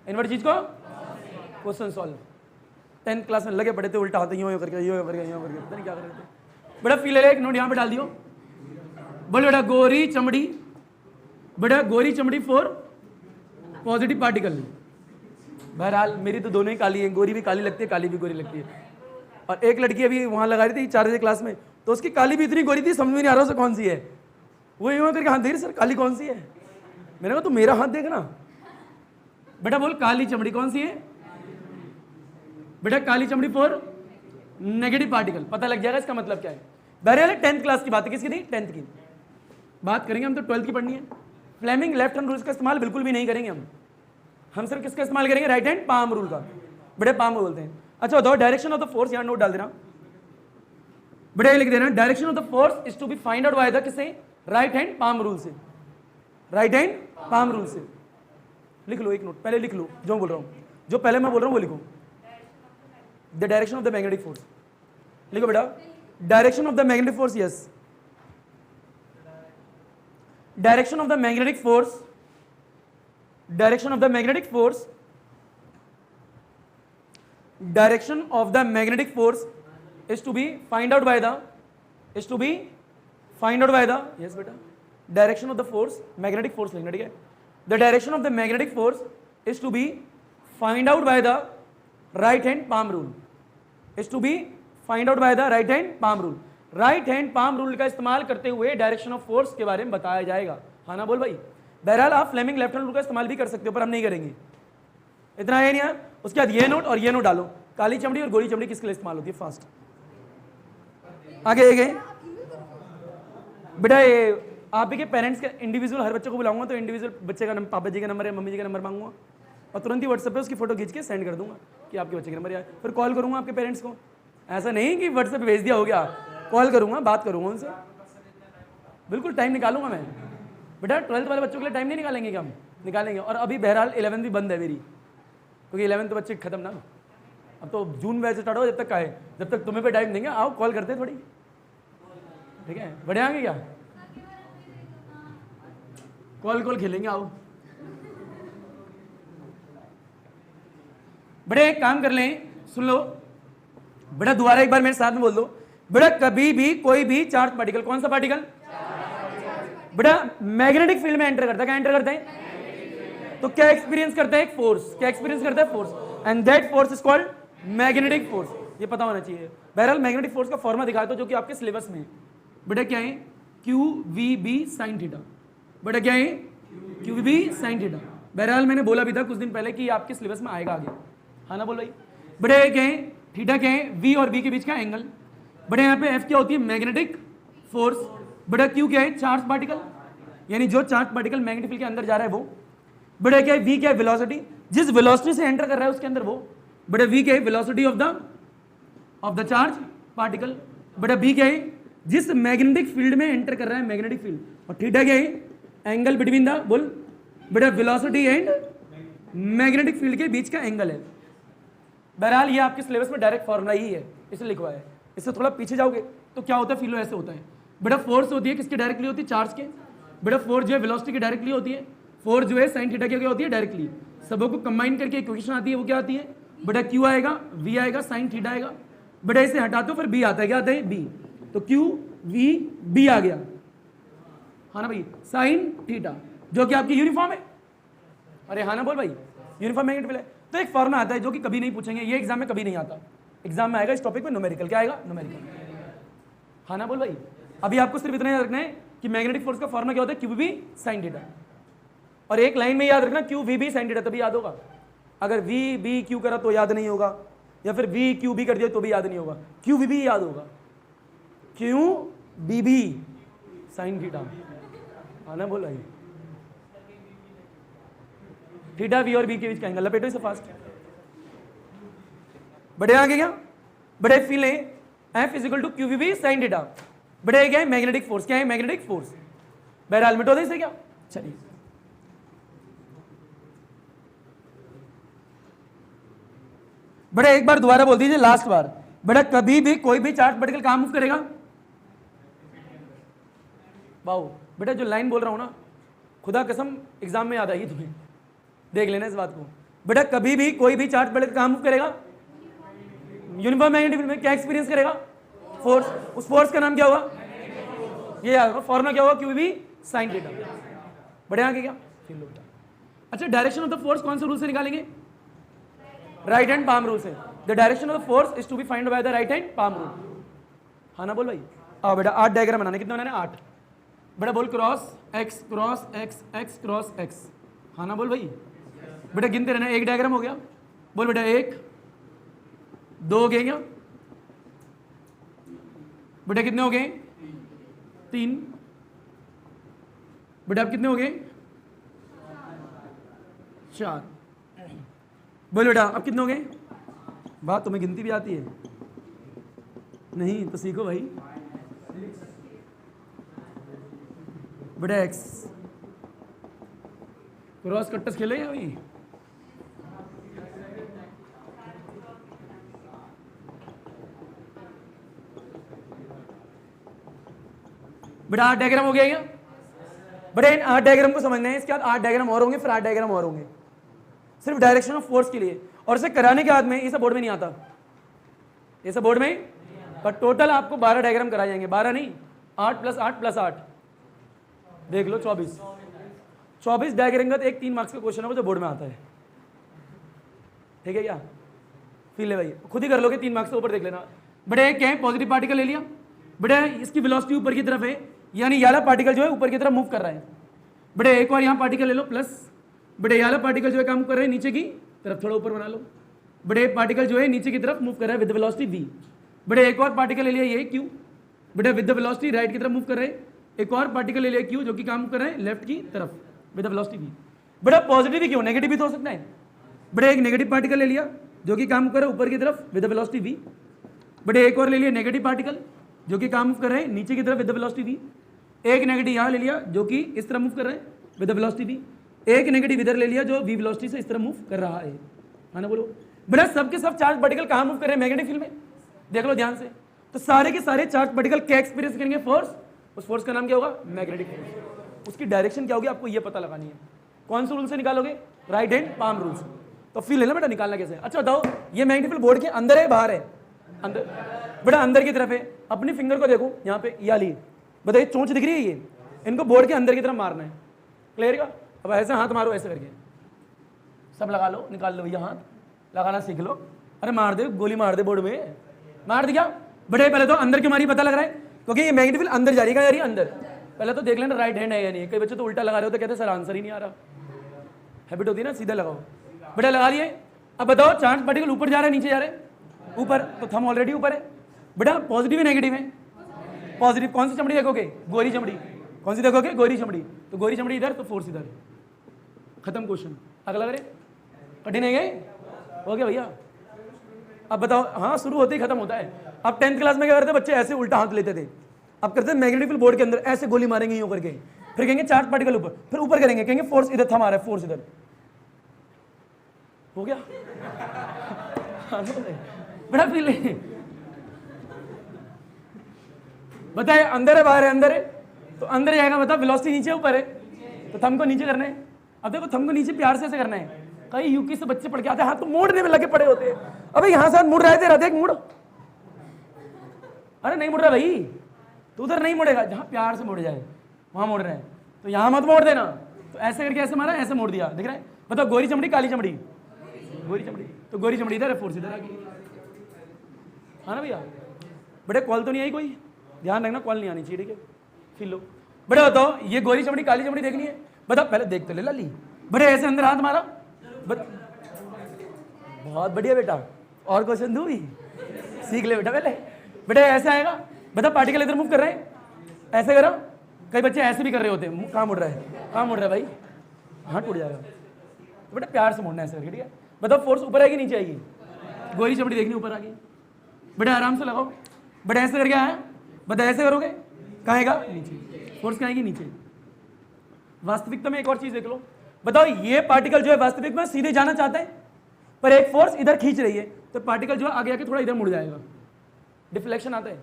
इनवर्ट चीज को। Question solve. 10th क्लास में लगे पड़े थे, उल्टा हाथ यूं करके, यूं करके, यूं करके, पता नहीं क्या कर रहे थे। बेटा फील है, एक नोट यहाँ पे डाल दियो। बोले बेटा गोरी चमड़ी, बेटा गोरी चमड़ी फॉर पॉजिटिव पार्टिकल। बहरहाल मेरी तो दोनों ही काली है, गोरी भी काली लगती है, काली भी गोरी लगती है। और एक लड़की अभी वहाँ लगा रही थी 4th क्लास में, तो उसकी काली भी इतनी गोरी थी, समझ में नहीं आ रहा उसे कौन सी है। वो यूँ करके हाथ दे रही, सर काली कौन सी है? मैंने कहा तो मेरा हाथ देखना। बेटा बोल काली चमड़ी कौन सी है? बेटा काली चमड़ी फॉर नेगेटिव पार्टिकल। पता लग जाएगा इसका मतलब क्या है। बहरहाल 10th क्लास की बात है, किसकी थी? 10th की बात करेंगे हम, तो 12th की पढ़नी है। फ्लेमिंग लेफ्ट हैंड रूल का इस्तेमाल बिल्कुल भी नहीं करेंगे हम सिर्फ किसका इस्तेमाल करेंगे? राइट हैंड पाम रूल का। बेटे पाम बोलते हैं। अच्छा बताओ, डायरेक्शन ऑफ द फोर्स, यहाँ नोट डाल देना बेटे, लिख देना direction of the force is to be find out by the किससे? राइट हैंड पाम रूल से। राइट हैंड पाम रूल से लिख लो, एक नोट पहले लिख लो, जो बोल रहा हूँ, जो पहले मैं बोल रहा हूँ वो लिखो। The direction of the magnetic force लिखो बेटा, direction of the magnetic force. Yes, direction of the magnetic force, direction of the magnetic force, direction of the magnetic force is to be find out by the, is to be find out by the, yes beta, direction of the force, magnetic force लिखना, ठीक है। the direction of the magnetic force is to be find out by the right hand palm rule, is to be find out by the right hand palm rule। right hand palm rule का इस्तेमाल करते हुए direction of force के बारे में बताया जाएगा। हाँ ना बोल भाई। बहरहाल आप फ्लेमिंग लेफ्ट हैंड रूल का इस्तेमाल भी कर सकते हो, पर हम नहीं करेंगे, इतना है नहीं है। उसके बाद ये नोट और ये नोट डालो, काली चमड़ी और गोरी चमड़ी किसके लिए इस्तेमाल होती है, फास्ट। आगे गए बेटा, ये आप ही के पेरेंट्स के इंडिविजुअल हर बच्चे को बुलाऊंगा तो इंडिविजुअल बच्चे का पापा जी का नंबर या मम्मी जी का नंबर मांगूंगा और तुरंत ही व्हाट्सएप पे उसकी फोटो खींच के सेंड कर दूंगा कि आपके बच्चे का नंबर आया, फिर कॉल करूंगा आपके पेरेंट्स को। ऐसा नहीं कि व्हाट्सएप पे भेज दिया हो गया, कॉल करूंगा, बात करूंगा उनसे, बिल्कुल टाइम निकालूंगा मैं। बेटा 12th वाले बच्चों के लिए टाइम नहीं निकालेंगे क्या हम, निकालेंगे। और अभी बहरहाल 11th भी बंद है मेरी, क्योंकि 11th तो बच्चे खत्म ना, अब तो जून में स्टार्ट हो, जब तक का है, जब तक तुम्हें पे टाइम देंगे, आओ कॉल करते हैं थोड़ी, ठीक है। बड़े आएंगे क्या, कॉल खेलेंगे, आओ। बड़े एक काम कर लें, सुन लो बेटा, दोबारा एक बार मेरे साथ में बोल दो बेटा, कभी भी कोई भी चार्ज पार्टिकल, कौन सा पार्टिकल बेटा, मैग्नेटिक फील्ड में एंटर करता है, क्या एंटर करता है, तो क्या एक्सपीरियंस करता है, एक फोर्स, क्या एक्सपीरियंस करता है, force, and that force is called magnetic force, ये पता होना चाहिए। बहरहाल मैग्नेटिक फोर्स का फॉर्मूला दिखाया तो जो कि आपके सिलेबस में है बेटा, क्या है, Q V B sine theta, बेटा क्या है, Q V B sine theta. बहरहाल मैंने बोला भी था कुछ दिन पहले कि आपके सिलेबस में आएगा आगे, हाँ ना बोल भाई। बेटा क्या है, थीटा क्या है, वी और बी के बीच का एंगल। बेटा यहाँ पे एफ क्या होती है, मैग्नेटिक फोर्स। बेटा क्यू क्या है, चार्ज पार्टिकल, यानी जो चार्ज पार्टिकल मैग्नेटिक फील्ड के अंदर जा रहा है वो। बेटा क्या है, वी क्या है, वेलोसिटी, जिस वेलोसिटी से एंटर कर रहा है उसके अंदर वो। बेटा वी क्या है, velocity of the charge particle. बेटा बी क्या है, जिस मैग्नेटिक फील्ड में एंटर कर रहा है मैग्नेटिक फील्ड। और थीटा क्या है, एंगल बिटवीन द, बोल बेटा, वेलोसिटी एंड मैग्नेटिक फील्ड के बीच का एंगल है। बहरहाल ये आपके सिलेबस में डायरेक्ट फॉर्मूला ही है, इसे लिखवा है। इससे थोड़ा पीछे जाओगे तो क्या होता है, फील्ड ऐसे होता है। बेटा फोर्स होती है किसके डायरेक्टली होती है, चार्ज के। बेटा फोर्स जो है वेलोसिटी की डायरेक्टली होती है, फोर्स जो है साइन थीटा की क्या होती है, डायरेक्टली। सबों को कंबाइन करके इक्वेशन आती है, वो क्या आती है बेटा, क्यू आएगा, वी आएगा, साइन थीटा आएगा। बेटा इसे हटाते हो फिर बी आता है, क्या आता है, बी, तो क्यू वी बी आ गया, हाँ ना भाई, साइन थीटा, जो कि आपकी यूनिफॉर्म है। अरे हाँ ना बोल भाई, यूनिफॉर्म मैग्नेटिक फील्ड है। तो एक फॉर्मूला आता है जो कि कभी नहीं पूछेंगे, ये एग्जाम में कभी नहीं आता, एग्जाम में आएगा इस टॉपिक में न्यूमेरिकल, क्या आएगा, न्यूमेरिकल, हाँ ना बोल भाई। अभी आपको सिर्फ इतना याद रखना है कि मैग्नेटिक फोर्स का फॉर्मूला क्या होता है, क्यू वी साइन थीटा, और एक लाइन में याद रखना Q V B sine theta, तभी याद होगा। अगर वी बी क्यू करा तो याद नहीं होगा, या फिर वी क्यू बी कर दिया तो भी याद नहीं होगा, क्यू वी बी याद होगा, Q B B sine theta, हाँ ना बोल भाई। थीटा वी और बी के बीच का एंगल, लपेटो इसे फास्ट। बड़े आगे क्या, बड़े फील है F is equal to Q V B sine theta. बड़े क्या है, मैग्नेटिक फोर्स, क्या है, मैग्नेटिक फोर्स। बहरहाल मिटो दे इसे क्या, चलिए। बड़े एक बार दोबारा बोल दीजिए, लास्ट बार। बड़ा कभी भी कोई भी चार्ज पार्टिकल कहां मूव करेगा, वाओ बेटा जो लाइन बोल रहा हूं ना, खुदा कसम एग्जाम में याद आएगी तुम्हें, देख लेना इस बात को। बेटा कभी भी कोई भी चार्ज पार्टिकल कहां मूव करेगा, यूनिफॉर्म मैग्नेटिक फील्ड में। क्या एक्सपीरियंस करेगा, फोर्स। उस फोर्स का नाम क्या हुआ, ये याद रखो, फॉर्मूला क्या हुआ, क्यू बी साइन थीटा। बड़े आगे क्या, अच्छा डायरेक्शन ऑफ द फोर्स कौन से रूल से निकालेंगे, राइट हैंड पाम रूल से। The direction of the force is to be find by the right hand palm rule, हाँ ना बोल भाई। आओ बेटा 8 डायग्राम बनाने, कितने बनाने, 8। बेटा बोल cross x cross x x cross x, हाँ ना बोल भाई। बेटा गिनते रहना, एक डायग्राम हो गया, बोल बेटा 1 2 हो गए क्या, बेटा कितने हो गए, 3। बेटा अब कितने हो गए, 4। बोल बेटा अब कितने हो गए, बात तुम्हें गिनती भी आती है, नहीं तो सीखो भाई। बेटा एक्स क्रॉस कट्टस खेले या भाई, बेटा 8 डायग्राम हो गया क्या। बेटा इन 8 डायग्राम को समझना है, इसके बाद 8 डायग्राम और होंगे, फिर 8 डायग्राम और होंगे, सिर्फ डायरेक्शन ऑफ फोर्स के लिए। और इसे कराने के बाद में, ये सब बोर्ड में नहीं आता, ये सब बोर्ड में, पर टोटल आपको 12 डायग्राम कराए जाएंगे, 12 नहीं, 8 + 8 + 8, देख लो 24 डायग्राम का। तो एक 3 मार्क्स का क्वेश्चन होगा जो बोर्ड में आता है, ठीक है क्या, फील है भाई, खुद ही कर लोगे, 3 मार्क्स के ऊपर देख लेना। बड़े क्या है, पॉजिटिव पार्टिकल ले लिया, बड़े इसकी वेलोसिटी ऊपर की तरफ है, यानी ये वाला पार्टिकल जो है ऊपर की तरफ मूव कर रहा है। बड़े एक और यहाँ पार्टिकल ले लो प्लस, बड़े ये वाला पार्टिकल जो है काम कर रहे हैं नीचे की तरफ, थोड़ा ऊपर बना लो। बड़े पार्टिकल जो है नीचे की तरफ मूव कर रहा है विद वेलोसिटी v। बड़े एक और पार्टिकल ले लिया ये q, बड़े विद वेलोसिटी राइट की तरफ मूव कर रहे हैं। एक और पार्टिकल ले लिया q जो कि काम कर रहे हैं लेफ्ट की तरफ विद वेलोसिटी v। बड़ा पॉजिटिव भी क्यों, नेगेटिव भी तो हो सकता है। बड़े एक नेगेटिव पार्टिकल ले लिया जो कि काम कर रहा है ऊपर की तरफ विद वेलोसिटी v। बड़े एक और ले लिया नेगेटिव पार्टिकल जो कि काम कर रहे हैं नीचे की तरफ विद वेलोसिटी v। एक नेगेटिव यहाँ ले लिया जो कि इस तरह मूव कर रहे हैं विद वेलोसिटी v। एक नेगेटिव इधर ले लिया जो v वेलोसिटी से इस तरह मूव कर रहा है ना। बोलो बेटा सबके सब चार्ज पार्टिकल कहाँ मूव कर रहे हैं, मैग्नेटिक फील्ड में। देख लो ध्यान से, तो सारे के सारे चार्ज पार्टिकल क्या एक्सपीरियंस करेंगे, फोर्स। उस फोर्स का नाम क्या होगा, मैग्नेटिक फोर्स। उसकी डायरेक्शन क्या होगी आपको ये पता लगानी है। कौन से रूल से निकालोगे, राइट हैंड पाम रूल से। तो फील है ना बेटा निकालना कैसे। अच्छा बताओ ये मैग्नेटिक फील्ड बोर्ड के अंदर है बाहर है, अंदर। बेटा अंदर की तरफ है। अपनी फिंगर को देखो यहाँ पे, या ली बताइए चोंच दिख रही है ये, इनको बोर्ड के अंदर की तरफ मारना है। क्लियर का। अब ऐसे हाथ मारो ऐसे करके, सब लगा लो, निकाल लो, यहाँ लगाना सीख लो। अरे मार दे, गोली मार दे बोर्ड में, मार दिया। बड़े पहले तो अंदर क्यों मारी पता लग रहा है, क्योंकि ये मैग्नेटिक फील्ड अंदर जा रही है, अंदर। पहले तो देख लेना राइट हैंड है या नहीं। कई बच्चे तो उल्टा लगा रहे होते, कहते सर आंसर ही नहीं आ रहा। हैबिट होती है ना, सीधा लगाओ। बेटा लगा लिए। अब बताओ चार्ज पार्टिकल ऊपर जा रहा है नीचे जा रहे हैं, ऊपर। तो थंब ऑलरेडी ऊपर है। बेटा पॉजिटिव है नेगेटिव है, पॉजिटिव। कौन सी चमड़ी देखोगे, गोरी चमड़ी। कौन सी देखोगे, गोरी चमड़ी। तो गोरी चमड़ी इधर तो फोर्स इधर, खत्म क्वेश्चन। अगला करें, कठिन है गए हो गया भैया। अब बताओ, हाँ शुरू होते ही खत्म होता है। अब 10th क्लास में क्या करते बच्चे, ऐसे उल्टा हाथ लेते थे। अब करते हैं मैग्नेटिक फील्ड बोर्ड के अंदर ऐसे गोली मारेंगे यूं करके, फिर कहेंगे चार्ज पार्टिकल ऊपर, फिर ऊपर करेंगे, कहेंगे फोर्स इधर था हमारा, फोर्स इधर। हो गया बड़ा फील है। बताए अंदर है बाहर है, अंदर है तो अंदर जाएगा। बताओ वेलोसिटी नीचे ऊपर है, तो थंब को नीचे करना है। अब देखो थंब को नीचे प्यार से ऐसे करना है। कई यूकी से बच्चे पढ़ के आते हैं, हाथ तो मोड़ने में लगे पड़े होते हैं। अबे यहाँ से मुड़ रहे थे, रहते एक मुड़। अरे नहीं मुड़ रहा भाई, तो उधर नहीं मुड़ेगा, जहाँ प्यार से मुड़ जाए वहां मुड़ रहे हैं। तो यहाँ मत मोड़ देना। तो ऐसे करके ऐसे मारा, ऐसे मोड़ दिया, दिख रहा है। बताओ गोरी चमड़ी काली चमड़ी, गोरी चमड़ी। तो गोरी चमड़ी इधर है, फोर्स इधर आ गई, हाँ ना भैया। बड़े कॉल तो नहीं आई कोई, ध्यान रखना कॉल नहीं आनी चाहिए, ठीक है। फिर लो बड़े बताओ ये गोरी चमड़ी काली चमड़ी देखनी है। बताओ पहले देख तो ले ली। बड़े ऐसे अंदर हाथ मारा, बहुत बढ़िया बेटा। और क्वेश्चन दूँ भी, सीख ले बेटा पहले। बेटा ऐसे आएगा। बता पार्टिकल इधर मूव कर रहे हैं, ऐसे करो। कई बच्चे ऐसे भी कर रहे होते हैं, कहाँ मुड़ रहा है, कहाँ मुड़ रहा है भाई, हाँ टूट जाएगा। तो बेटा प्यार से मुड़ना ऐसे करके, ठीक है। बताओ फोर्स ऊपर आएगी नीचे आएगी, गोरी चमड़ी देखनी ऊपर आ गई। बेटा आराम से लगाओ। बेटा ऐसे करके आया, बता ऐसे करोगे कहाँ आएगा, नीचे। फोर्स कहाँ आएगी, नीचे। वास्तविकता में एक और चीज देख लो। बताओ ये पार्टिकल जो है वास्तविक में सीधे जाना चाहता है, पर एक फोर्स इधर खींच रही है, तो पार्टिकल जो है आगे आके थोड़ा इधर मुड़ जाएगा, डिफ्लेक्शन आता है।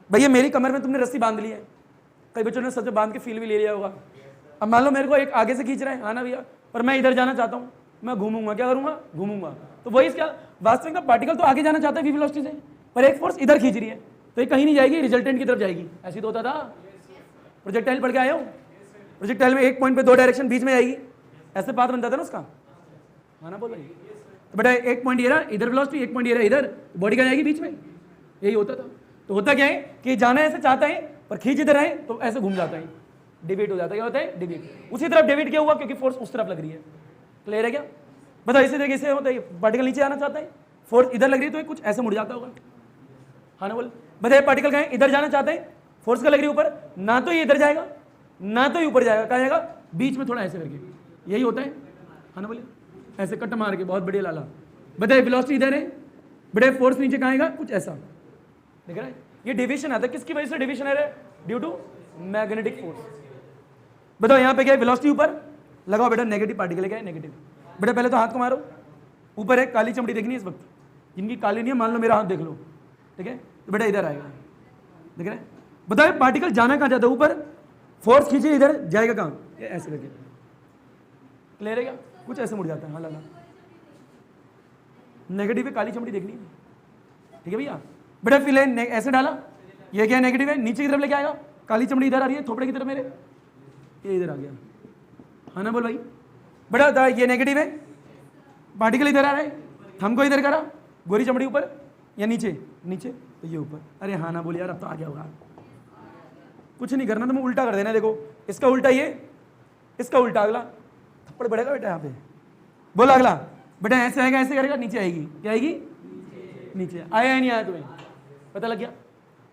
भैया मेरी कमर में तुमने रस्सी बांध ली है, कई बच्चों ने सच बांध के फील भी ले लिया होगा। अब मान लो मेरे को एक आगे से खींच रहा है, हाँ ना भैया, पर मैं इधर जाना चाहता हूँ, मैं घूमूंगा, क्या करूंगा, घूमूंगा। तो वही क्या वास्तविक में पार्टिकल तो आगे जाना चाहता है वी वेलोसिटी से, पर एक फोर्स इधर खींच रही है, तो ये कहीं नहीं जाएगी, रिजल्टेंट की तरफ जाएगी। ऐसी तो होता था। प्रोजेक्टाइल पढ़ के आए हो, प्रोजेक्टाइल में एक पॉइंट पे दो डायरेक्शन बीच में आएगी, ऐसे पाथ बनता था ना उसका, हाँ ना बोल भाई। तो बेटा एक पॉइंट ये रहा इधर वेलोसिटी, एक पॉइंट ये रहा इधर, बॉडी का जाएगी बीच में, यही होता था। तो होता क्या है कि जाना ऐसे चाहता है, पर खींच इधर है तो ऐसे घूम जाता है, डिबेट हो जाता है। क्या होता है, डिबेट। उसी तरफ डिबेट क्या हुआ, क्योंकि फोर्स उस तरफ लग रही है। क्लियर है क्या। बताओ इसी तरीके से होता है, पार्टिकल नीचे आना चाहता है, फोर्स इधर लग रही है तो कुछ ऐसे मुड़ जाता होगा, हाँ ना बोल। बताइए पार्टिकल कहाँ है, इधर जाना चाहते हैं, फोर्स का लग रही है ऊपर, ना तो ये इधर जाएगा ना तो ये ऊपर जाएगा, कहाँ जाएगा, बीच में थोड़ा ऐसे करके, यही होता है, हाँ ना बोले। ऐसे कट मार के, बहुत बढ़िया लाला। बताइए वेलोसिटी इधर है, बड़े फोर्स नीचे कहाँ आएगा, कुछ ऐसा देख रहा है। ये डिवीजन आता है, किसकी वजह से डिवीजन आ रहा है, ड्यू टू मैग्नेटिक फोर्स। बताओ यहाँ पे क्या है, वेलोसिटी ऊपर लगाओ बेटा, नेगेटिव पार्टिकल है, क्या है, नेगेटिव। बेटा पहले तो हाथ को मारो, ऊपर है, काली चमड़ी देखनी है इस वक्त, जिनकी काली नहीं है मान लो मेरा हाथ देख लो, ठीक है। तो बेटा इधर आएगा, देख रहे हैं। बताओ पार्टिकल जाना कहाँ चाहता है, ऊपर, फोर्स खींचे इधर जाएगा कहाँ, ऐसे करके। क्लियर है क्या, कुछ ऐसे मुड़ जाता है, हाँ लगा। नेगेटिव है, काली चमड़ी देखनी है, ठीक है भैया। बेटा फिल है ऐसे डाला, ये क्या है, नेगेटिव है, नीचे की तरफ लेके आएगा, काली चमड़ी इधर आ रही है, थोपड़े की तरफ मेरे, ये इधर आ गया, हाँ ना बोल भाई। बेटा ये नेगेटिव है, पार्टिकल इधर आ रहा है, हमको इधर करा, गोरी चमड़ी ऊपर या नीचे, नीचे तो ये ऊपर। अरे हाँ ना बोल यार, अब तो आ गया होगा। कुछ नहीं करना, तो मैं उल्टा कर देना, देखो इसका उल्टा ये, इसका उल्टा अगला थप्पड़ पड़ेगा बेटा यहाँ पे। बोला अगला बेटा ऐसे आएगा, ऐसे करेगा, नीचे आएगी, क्या आएगी? नीचे। आया या नहीं आया तुम्हें? पता लग गया?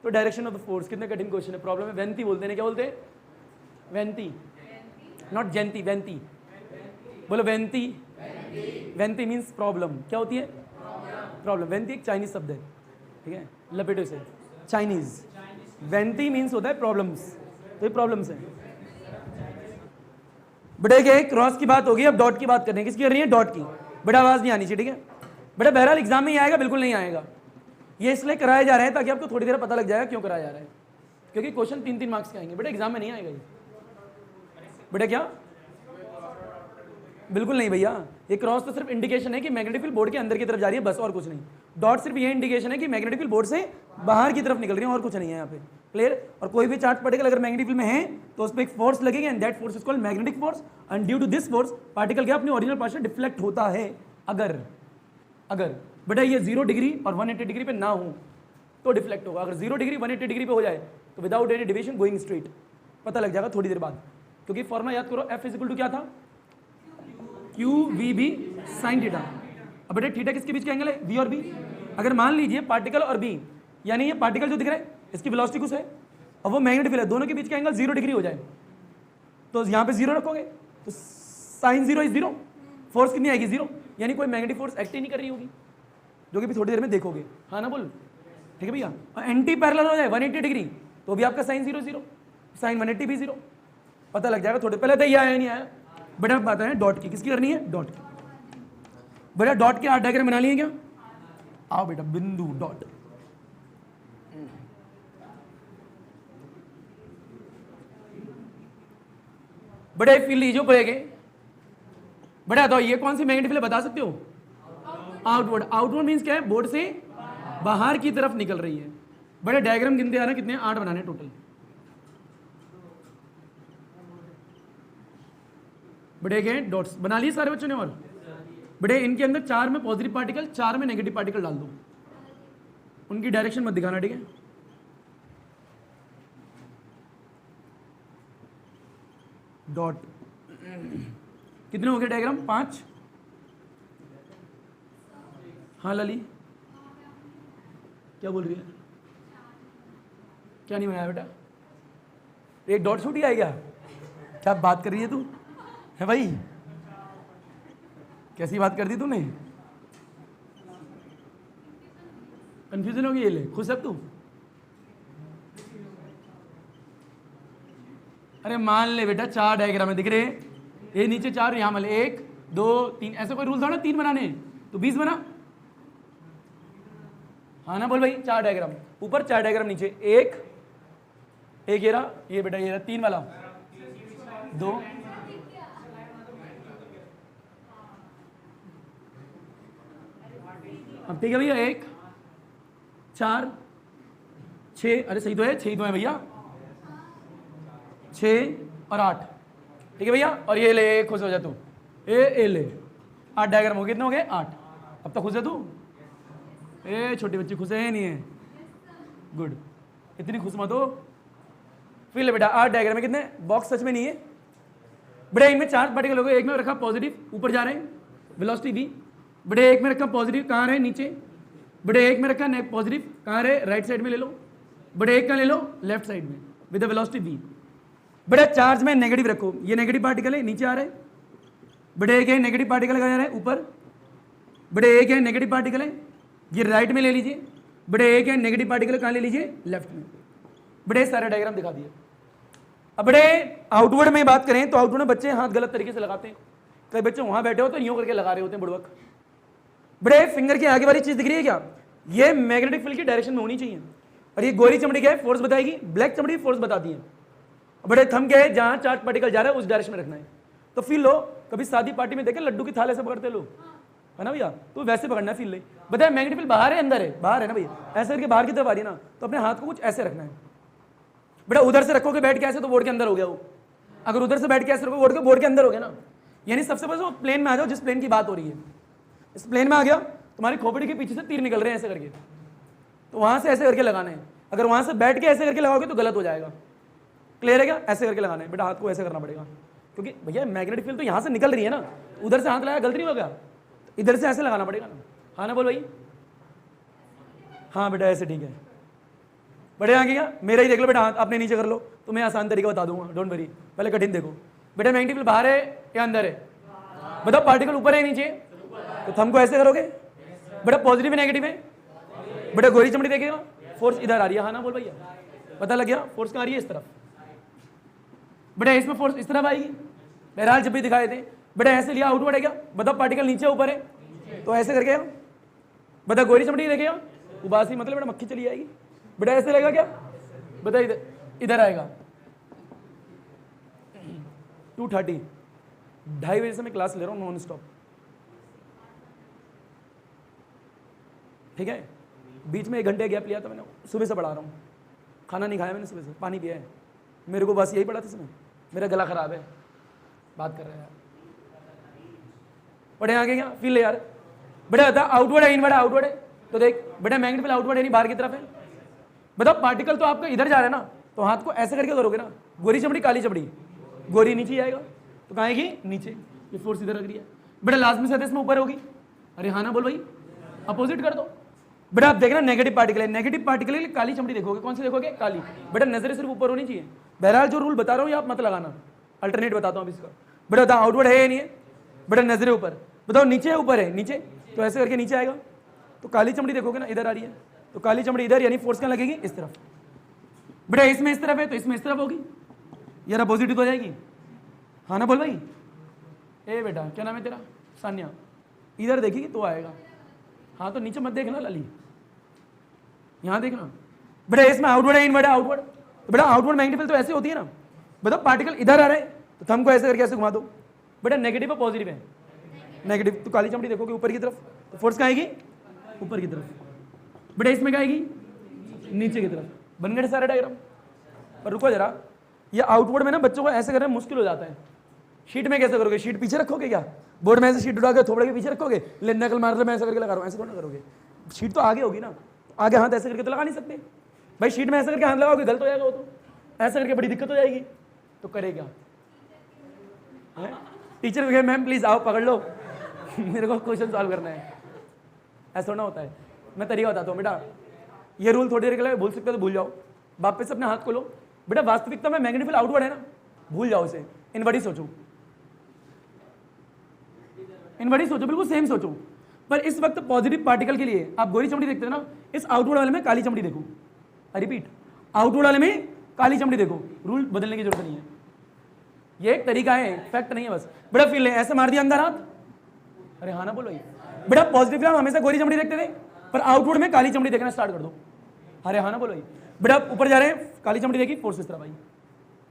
तो डायरेक्शन ऑफ द फोर्स कितने कठिन क्वेश्चन है। प्रॉब्लम है वेंती बोलते हैं, क्या बोलते हैं? वेंती, नॉट जयंती, वेंती। बोलो वेंती। वेंती मीन्स प्रॉब्लम। क्या होती है? प्रॉब्लम। वेंती एक चाइनीज शब्द है, ठीक है, लपेटो से, चाइनीज। वेंती मीन्स होता है प्रॉब्लम्स, तो ये प्रॉब्लम्स है। बेटा के क्रॉस की बात होगी, अब डॉट की बात करनी है। किसकी कर रही है? डॉट की। बेटा आवाज नहीं आनी चाहिए, ठीक है बेटा। बहरहाल एग्जाम में ही आएगा, बिल्कुल नहीं आएगा। ये इसलिए कराया जा रहा है ताकि आपको थोड़ी देर पता लग जाएगा क्यों कराया जा रहा है, क्योंकि क्वेश्चन 3-3 मार्क्स के आएंगे। बेटा एग्जाम में नहीं आएगा ये। बेटा क्या? बिल्कुल नहीं भैया, ये क्रॉस तो सिर्फ इंडिकेशन है कि मैग्नेटिक फील्ड बोर्ड के अंदर की तरफ जा रही है, बस और कुछ नहीं। डॉट सिर्फ ये इंडिकेशन है कि मैग्नेटिक फील्ड बोर्ड से बाहर की तरफ निकल रही है, और कुछ नहीं है यहाँ पे। क्लियर? और कोई भी चार्ज पार्टिकल अगर मैग्नेटिक फील्ड में है तो उस पर एक फोर्स लगेगी, and that force is called magnetic force. And due to this force particle क्या अपनी ओरिजिनल पोजीशन डिफ्लेक्ट होता है। अगर बेटा ये 0 डिग्री और 180 डिग्री पे ना हो तो डिफ्लेक्ट होगा। अगर 0 डिग्री 180 डिग्री पे हो जाए तो without any deviation going straight, पता लग जाएगा थोड़ी देर बाद। क्योंकि फॉर्मूला याद करो, F इज इक्वल टू क्या था? QVB sin theta. अब बेटा थीटा किसके बीच का एंगल है? V और B। अगर मान लीजिए पार्टिकल और B, यानी ये पार्टिकल जो दिख रहा है इसकी वेलोसिटी कुछ है और वो मैग्नेटिक फील्ड है, दोनों के बीच का एंगल 0 डिग्री हो जाए तो यहाँ पे 0 रखोगे तो sin 0 इज 0, फोर्स कितनी आएगी? 0। यानी कोई मैग्नेटिक फोर्स एक्ट ही नहीं कर रही होगी, जो कि भी थोड़ी देर में देखोगे। हाँ ना बोल? ठीक है भैया। और एंटी पैरेलल हो जाए 180 डिग्री तो भी आपका sin 0 0, sin 180 भी 0, पता लग जाएगा थोड़े। पहले तो ये आया नहीं आया। बेटा बात है डॉट की, किसकी करनी है? डॉट की। बेटा डॉट के 8 डायग्राम बना लिए क्या? आओ बेटा, बिंदु डॉट। बड़े फील्ड लीजिए पड़ेगे। बेटा तो ये कौन सी मैग्नेटिक फील्ड बता सकते हो? आउटवर्ड। आउटवर्ड मीन्स क्या है? बोर्ड से बाहर की तरफ निकल रही है। बड़े डायग्राम गिनते आ रहे कितने? 8 बनाने टोटल। बड़े के डॉट्स बना लिए सारे बच्चों ने। और बड़े इनके अंदर 4 में पॉजिटिव पार्टिकल, 4 में नेगेटिव पार्टिकल डाल दो। उनकी डायरेक्शन मत दिखाना, ठीक है? डॉट कितने हो गए डायग्राम? 5। हाँ लली क्या बोल रही है? क्या नहीं बनाया बेटा? एक डॉट छूट ही आएगा? क्या बात कर रही है तू? है भाई, कैसी बात कर दी तूने? कंफ्यूजन होगी। ये ले, खुश है तू? अरे मान ले बेटा 4 डायग्राम है, दिख रहे? ये नीचे 4, यहां मान ले 1 2 3, ऐसा कोई रूल था ना 3 बनाने, तो 20 बना। हाँ ना बोल भाई? 4 डायग्राम ऊपर, 4 डायग्राम नीचे। एक ये रहा, ये बेटा ये रहा 3 वाला, 2 अब ठीक है भैया। 1 4 6, अरे सही तो है, 6 तो है भैया, 6 और 8, ठीक है भैया। और ये ले, खुश हो जा तू। ए ले 8 डायग्राम हो गए, कितने हो गए? 8। अब तो खुश है तू? ए छोटी बच्ची खुश है नहीं है? गुड, इतनी खुश मत हो। फिर ले बेटा 8 डायग्राम में कितने? बॉक्स सच में नहीं है बेटा। इनमें 4 पार्टिकल हो गए। एक में रखा पॉजिटिव, ऊपर जा रहे हैं, वेलोसिटी v। बड़े एक में रखा पॉजिटिव, कहाँ रहे? नीचे। बड़े एक में रखा पॉजिटिव, कहाँ रहे? राइट साइड में ले लो। बड़े एक का ले लो लेफ्ट साइड में विद वेलोसिटी v। बड़े चार्ज में नेगेटिव रखो, ये नेगेटिव पार्टिकल है, नीचे आ रहे। बड़े एक है नेगेटिव पार्टिकल कहाँ जा रहा है? ऊपर। बड़े एक है नेगेटिव पार्टिकल है, ये राइट में ले लीजिए। बड़े एक है नेगेटिव पार्टिकल कहाँ ले लीजिए? लेफ्ट में। बड़े सारे डायग्राम दिखा दिए। अब बड़े आउटवर्ड में बात करें तो आउटवर्ड में बच्चे हाथ गलत तरीके से लगाते हैं। कई बच्चे वहां बैठे हो तो यूं करके लगा रहे होते हैं बुड़बक। बड़े फिंगर के आगे वाली चीज दिख रही है क्या? ये मैग्नेटिक फील्ड की डायरेक्शन में होनी चाहिए। और ये गोरी चमड़ी क्या है? फोर्स बताएगी। ब्लैक चमड़ी फोर्स बताती है। बड़े थंब क्या है? जहां चार्ज पार्टिकल जा रहा है उस डायरेक्शन में रखना है। तो फील लो, कभी शादी पार्टी में देखे लड्डू की थाले से पकड़ते लोग, है ना भैया? तो वैसे पकड़ना है। फील ले बताया मैग्नेटिक फील्ड बाहर है अंदर है? बाहर है ना भैया। ऐसे करके बाहर की तरफ आ रही है ना, तो अपने हाथ को कुछ ऐसे रखना है। बेटा उधर से रखोगे बैठ के ऐसे तो बोर्ड के अंदर हो गया वो। अगर उधर से बैठ के ऐसे रखोगे बोर्ड के अंदर हो गया ना। यानी सबसे पहले प्लेन में आ जाओ, जिस प्लेन की बात हो रही है। इस प्लेन में आ गया, तुम्हारी खोपड़ी के पीछे से तीर निकल रहे हैं ऐसे करके, तो वहां से ऐसे करके लगाना है। अगर वहां से बैठ के ऐसे करके लगाओगे तो गलत हो जाएगा। क्लियर है क्या? ऐसे करके लगाना है बेटा, हाथ को ऐसे करना पड़ेगा। क्योंकि भैया मैग्नेटिक फील्ड तो यहाँ से निकल रही है ना, उधर से हाथ लगाया गलत नहीं होगा, इधर से ऐसे लगाना पड़ेगा ना। हाँ ना बोल भाई, हाँ बेटा ऐसे ठीक है। बड़े आगे क्या, मेरा ही देख लो बेटा, हाथ अपने नीचे कर लो, तो मैं आसान तरीका बता दूंगा, डोंट वरी। पहले कठिन देखो बेटा, मैग्नेटिक फील्ड बाहर है या अंदर है, बताओ। पार्टिकल ऊपर है नीचे, तो थंब को ऐसे करोगे बेटा, पॉजिटिव है नेगेटिव है बेटा, गोरी चमड़ी देखेगा, फोर्स इधर आ रही है। हाँ ना बोल भैया, पता लग गया, फोर्स कहाँ आ रही है, इस तरफ बेटा, इसमें फोर्स इस तरफ आएगी। बहरहाल जब भी दिखाए थे बेटा, ऐसे लिया आउटवर्ड है क्या, बताओ। पार्टिकल नीचे ऊपर है, तो ऐसे करके बता, गोरी चमड़ी देखेगा, उबासी मतलब बेटा मक्खी चली जाएगी बेटा, ऐसे रहेगा क्या, बता इधर इधर आएगा। 2:30 2:30 बजे से मैं क्लास ले रहा हूँ नॉन स्टॉप, ठीक है। बीच में 1 घंटे गैप लिया था मैंने, सुबह से पढ़ा रहा हूँ, खाना नहीं खाया मैंने, सुबह से पानी पिया है, मेरे को बस यही पढ़ा था इसमें, मेरा गला खराब है, बात कर रहे हैं यार। पढ़े आगे क्या, फील यार बेटा, बता आउटवर्ड है इनवर्ड है, आउटवर्ड है, तो देख बेटा मैग्नेट फील्ड आउटवर्ड है नहीं बाहर की तरफ है। बताओ पार्टिकल तो आपका इधर जा रहा है ना, तो हाथ को ऐसे करके करोगे ना, गोरी चमड़ी काली चमड़ी, गोरी नीचे आएगा, तो कहाँ आएगी, नीचे, ये फोर्स इधर लग रही है बेटा, लाजमी सतह में ऊपर होगी। अरे हाँ ना बोल भाई, अपोजिट कर दो बेटा। आप देखना नेगेटिव पार्टिकल है, नेगेटिव पार्टिकल के लिए काली चमड़ी देखोगे, कौन सी देखोगे, काली बेटा, नजरें सिर्फ ऊपर होनी चाहिए। बहरहाल जो रूल बता रहा हूँ ये आप मत लगाना, अल्टरनेट बताता हूँ इसका। बेटा बताओ आउटवर्ड है या नहीं है बेटा, नजरें ऊपर, बताओ नीचे है ऊपर है, नीचे, तो ऐसे करके नीचे आएगा, तो काली चमड़ी देखोगे ना, इधर आ रही है, तो काली चमड़ी इधर, यानी फोर्स कहाँ लगेगी, इस तरफ बेटा। इसमें इस तरफ है तो इसमें इस तरफ होगी, यार अपोजिट हो जाएगी। हाँ ना बोल भाई, ए बेटा क्या नाम है तेरा, सान्या, इधर देखेगी तो आएगा। हाँ तो नीचे मत देखना लाली, यहाँ देखना बेटा, इसमें आउटवर्ड है इनवर्ड है, आउटवर्ड, तो बेटा आउटवर्ड मैग्नेटिक फील्ड तो ऐसे होती है ना, बताओ पार्टिकल इधर आ रहे हैं तो थंब को ऐसे करके ऐसे घुमा दो बेटा, नेगेटिव है पॉजिटिव है, नेगेटिव, तो काली चमड़ी देखोगे ऊपर की तरफ, तो फोर्स कहाँ आएगी, ऊपर की तरफ बेटा, इसमें क्या आएगी, नीचे की तरफ। बन गए सारे डायग्राम। पर रुको जरा, ये आउटवर्ड में ना बच्चों को ऐसे करना मुश्किल हो जाता है। शीट में कैसे करोगे, शीट पीछे रखोगे क्या, बोर्ड में ऐसे शीट उठा के थोड़े के पीछे रखोगे, ले नकल मार ले मैं ऐसे करके लगा रहा हूँ, ऐसे थोड़ा करोगे, शीट तो आगे होगी ना, आगे हाथ ऐसे करके तो लगा नहीं सकते भाई, शीट में ऐसे करके हाथ लगाओगे गलत हो जाएगा वो, तो ऐसे करके बड़ी दिक्कत हो जाएगी, तो करे क्या। टीचर कहे मैम प्लीज आओ पकड़ लो मेरे को क्वेश्चन सॉल्व करना है, ऐसा थोड़ा होता है। मैं तरीका बताता हूँ बेटा, ये रूल थोड़ी देर के लिए भूल सकते हो तो भूल जाओ, वापस अपने हाथ खोलो बेटा, वास्तविकता में मैग्नेटिक फील्ड आउटवर्ड है ना, भूल जाओ इसे, इनवर्ड ही सोचो, इनवर्ड ही सोचो, बिल्कुल सेम सोचो। पर इस वक्त पॉजिटिव पार्टिकल के लिए आप गोरी चमड़ी देखते हो ना, इस आउटवर्ड वाले में काली चमड़ी देखो, रिपीट, आउटवर्ड वाले में काली चमड़ी देखो, रूल बदलने की जरूरत नहीं है, ये एक तरीका है, फैक्ट नहीं है बस। बेटा फील है, ऐसे मार दिया अंदर हाथ, अरे हाँ ना बोलो बेटा, पॉजिटिव फील्ड हमेशा गोरी चमड़ी देखते थे, पर आउटवर्ड में काली चमड़ी देखना स्टार्ट कर दो, अरे हाँ ना बोलो बेटा, ऊपर जा रहे हैं काली चमड़ी देखी, फोर्स इस तरफ आई,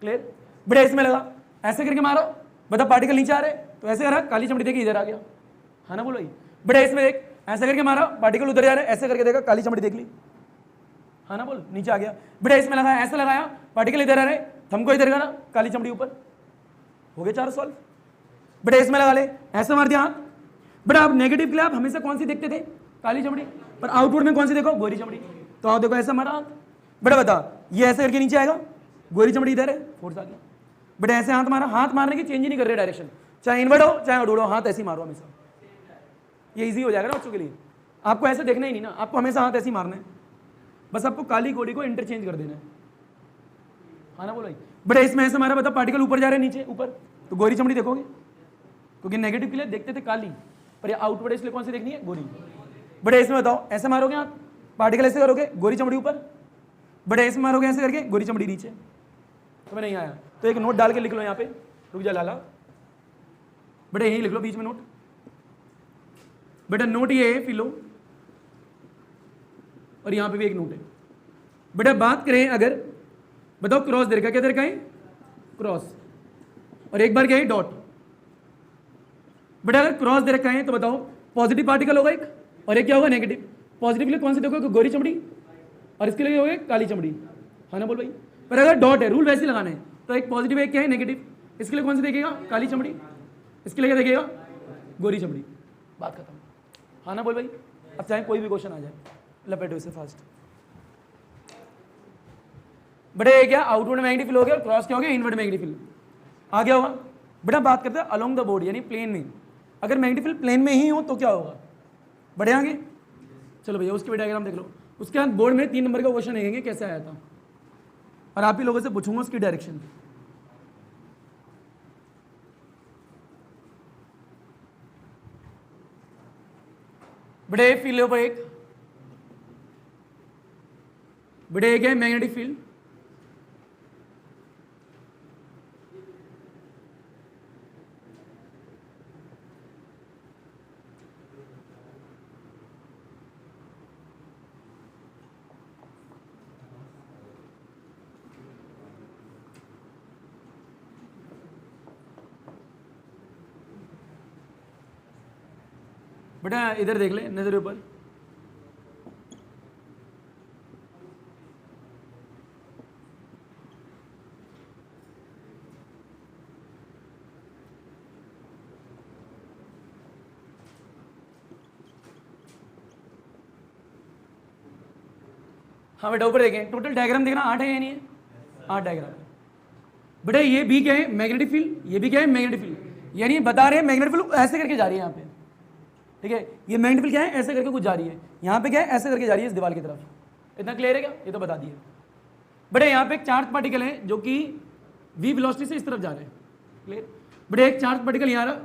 क्लियर बेटा। इसमें लगा ऐसे करके मारो, बता पार्टिकल नीचे आ रहे तो ऐसे करा, काली चमड़ी देखी इधर आ गया, हाँ ना बोलो बेटा। इसमें देख ऐसे करके मारा, पार्टिकल उधर जा रहे, ऐसे करके देखा, काली चमड़ी देख ली, हाँ ना बोल, नीचे आ गया बेटा। इसमें लगाया, ऐसे लगाया, पार्टिकल इधर आ रहे, थंब को इधर करा, काली चमड़ी ऊपर, हो गए 4 सॉल्व बेटा। इसमें लगा ले, ऐसे मार दिया हाथ बेटा। आप नेगेटिव के लिए आप हमेशा कौन सी देखते थे, काली चमड़ी, पर आउटवर्ड में कौन सी देखो, गोरी चमड़ी, तो आप देखो ऐसा मारा हाथ बेटा, बता ये ऐसे करके नीचे आएगा, गोरी चमड़ी इधर है, फोर्स आ गया बेटा। ऐसे हाथ मारा, हाथ मारने की चेंज ही नहीं कर रहे डायरेक्शन, चाहे इनवर्ड हो चाहे आउटवर्ड हो, हाथ ऐसे ही मारो हमेशा, ये इजी हो जाएगा ना बच्चों के लिए। आपको ऐसे देखना ही नहीं ना, आपको हमेशा हाथ ऐसे ही मारना है, बस आपको काली गोरी को इंटरचेंज कर देना है, हाँ ना बोलो बेटा। इसमें ऐसे मारा, बता पार्टिकल ऊपर जा रहे हैं नीचे ऊपर, तो गोरी चमड़ी देखोगे, क्योंकि नेगेटिव के लिए देखते थे काली, पर ये आउटवर्ड इसलिए कौन सी देखनी है, गोरी बेटा। इसमें बताओ ऐसे मारोगे आप, पार्टिकल ऐसे करोगे, गोरी चमड़ी ऊपर बेटा, ऐसे मारोगे ऐसे करके, गोरी चमड़ी नीचे, तो मैं नहीं आया तो एक नोट डाल के लिख लो यहाँ पे, रुक जा लाला बेटा, यही लिख लो बीच में नोट बेटा। नोट ये है फिलो, और यहाँ पे भी एक नोट है बेटा। बात करें अगर, बताओ क्रॉस दे रखा, क्या दे रखा है, क्रॉस, और एक बार क्या है, डॉट बेटा। अगर क्रॉस दे रखा है तो बताओ पॉजिटिव पार्टिकल होगा एक, और एक क्या होगा, नेगेटिव। पॉजिटिव के लिए कौन से देखो, गोरी चमड़ी, और इसके लिए होगा काली चमड़ी, हाँ ना बोल भाई। पर अगर डॉट है, रूल वैसे लगाना है, तो एक पॉजिटिव एक क्या है, नेगेटिव, इसके लिए कौन से देखेगा, काली चमड़ी, इसके लिए क्या देखेगा, गोरी चमड़ी, बात खत्म, हाँ ना बोल भाई। अब चाहे कोई भी क्वेश्चन आ जाए, लपेटो इसे फास्ट बेटा। ये क्या आउटवर्ड मैग्नेटिक फील्ड हो गया, और क्रॉस क्या हो गया, इनवर्ड मैग्नेटिक फील्ड आ गया होगा। बेटा बात करते हैं अलोंग द बोर्ड यानी प्लेन में। अगर मैग्नेटिक फील्ड प्लेन में ही हो तो क्या होगा, बढ़े आगे। चलो भैया उसके भी डायग्राम देख लो। उसके बाद बोर्ड में 3 नंबर का क्वेश्चन देखेंगे कैसे आया था, और आप ही लोगों से पूछूंगा उसकी डायरेक्शन। बड़े फील्ड ऊपर एक बड़े एक है मैग्नेटिक फील्ड, बेटा इधर देख ले नजर ऊपर। हाँ बेटा ऊपर देखें, टोटल डायग्राम देखना 8 है या नहीं है, 8 डायग्राम। बेटा ये भी क्या है मैग्नेटिक फील्ड, ये भी क्या है मैग्नेटिक फील्ड, यानी बता रहे हैं मैग्नेटिक फील्ड ऐसे करके जा रही है यहाँ पे, ठीक है। ये मैग्नेटिक फील्ड क्या है ऐसे करके कुछ जा रही है, यहाँ पे क्या है ऐसे करके जा रही है इस दीवार की तरफ। इतना क्लियर है क्या, ये तो बता दिया। बेटा यहाँ पे एक चार्ज पार्टिकल है जो कि v वेलोसिटी से इस तरफ जा रहे हैं, क्लियर। बेटा एक चार्ज पार्टिकल यहाँ रहा,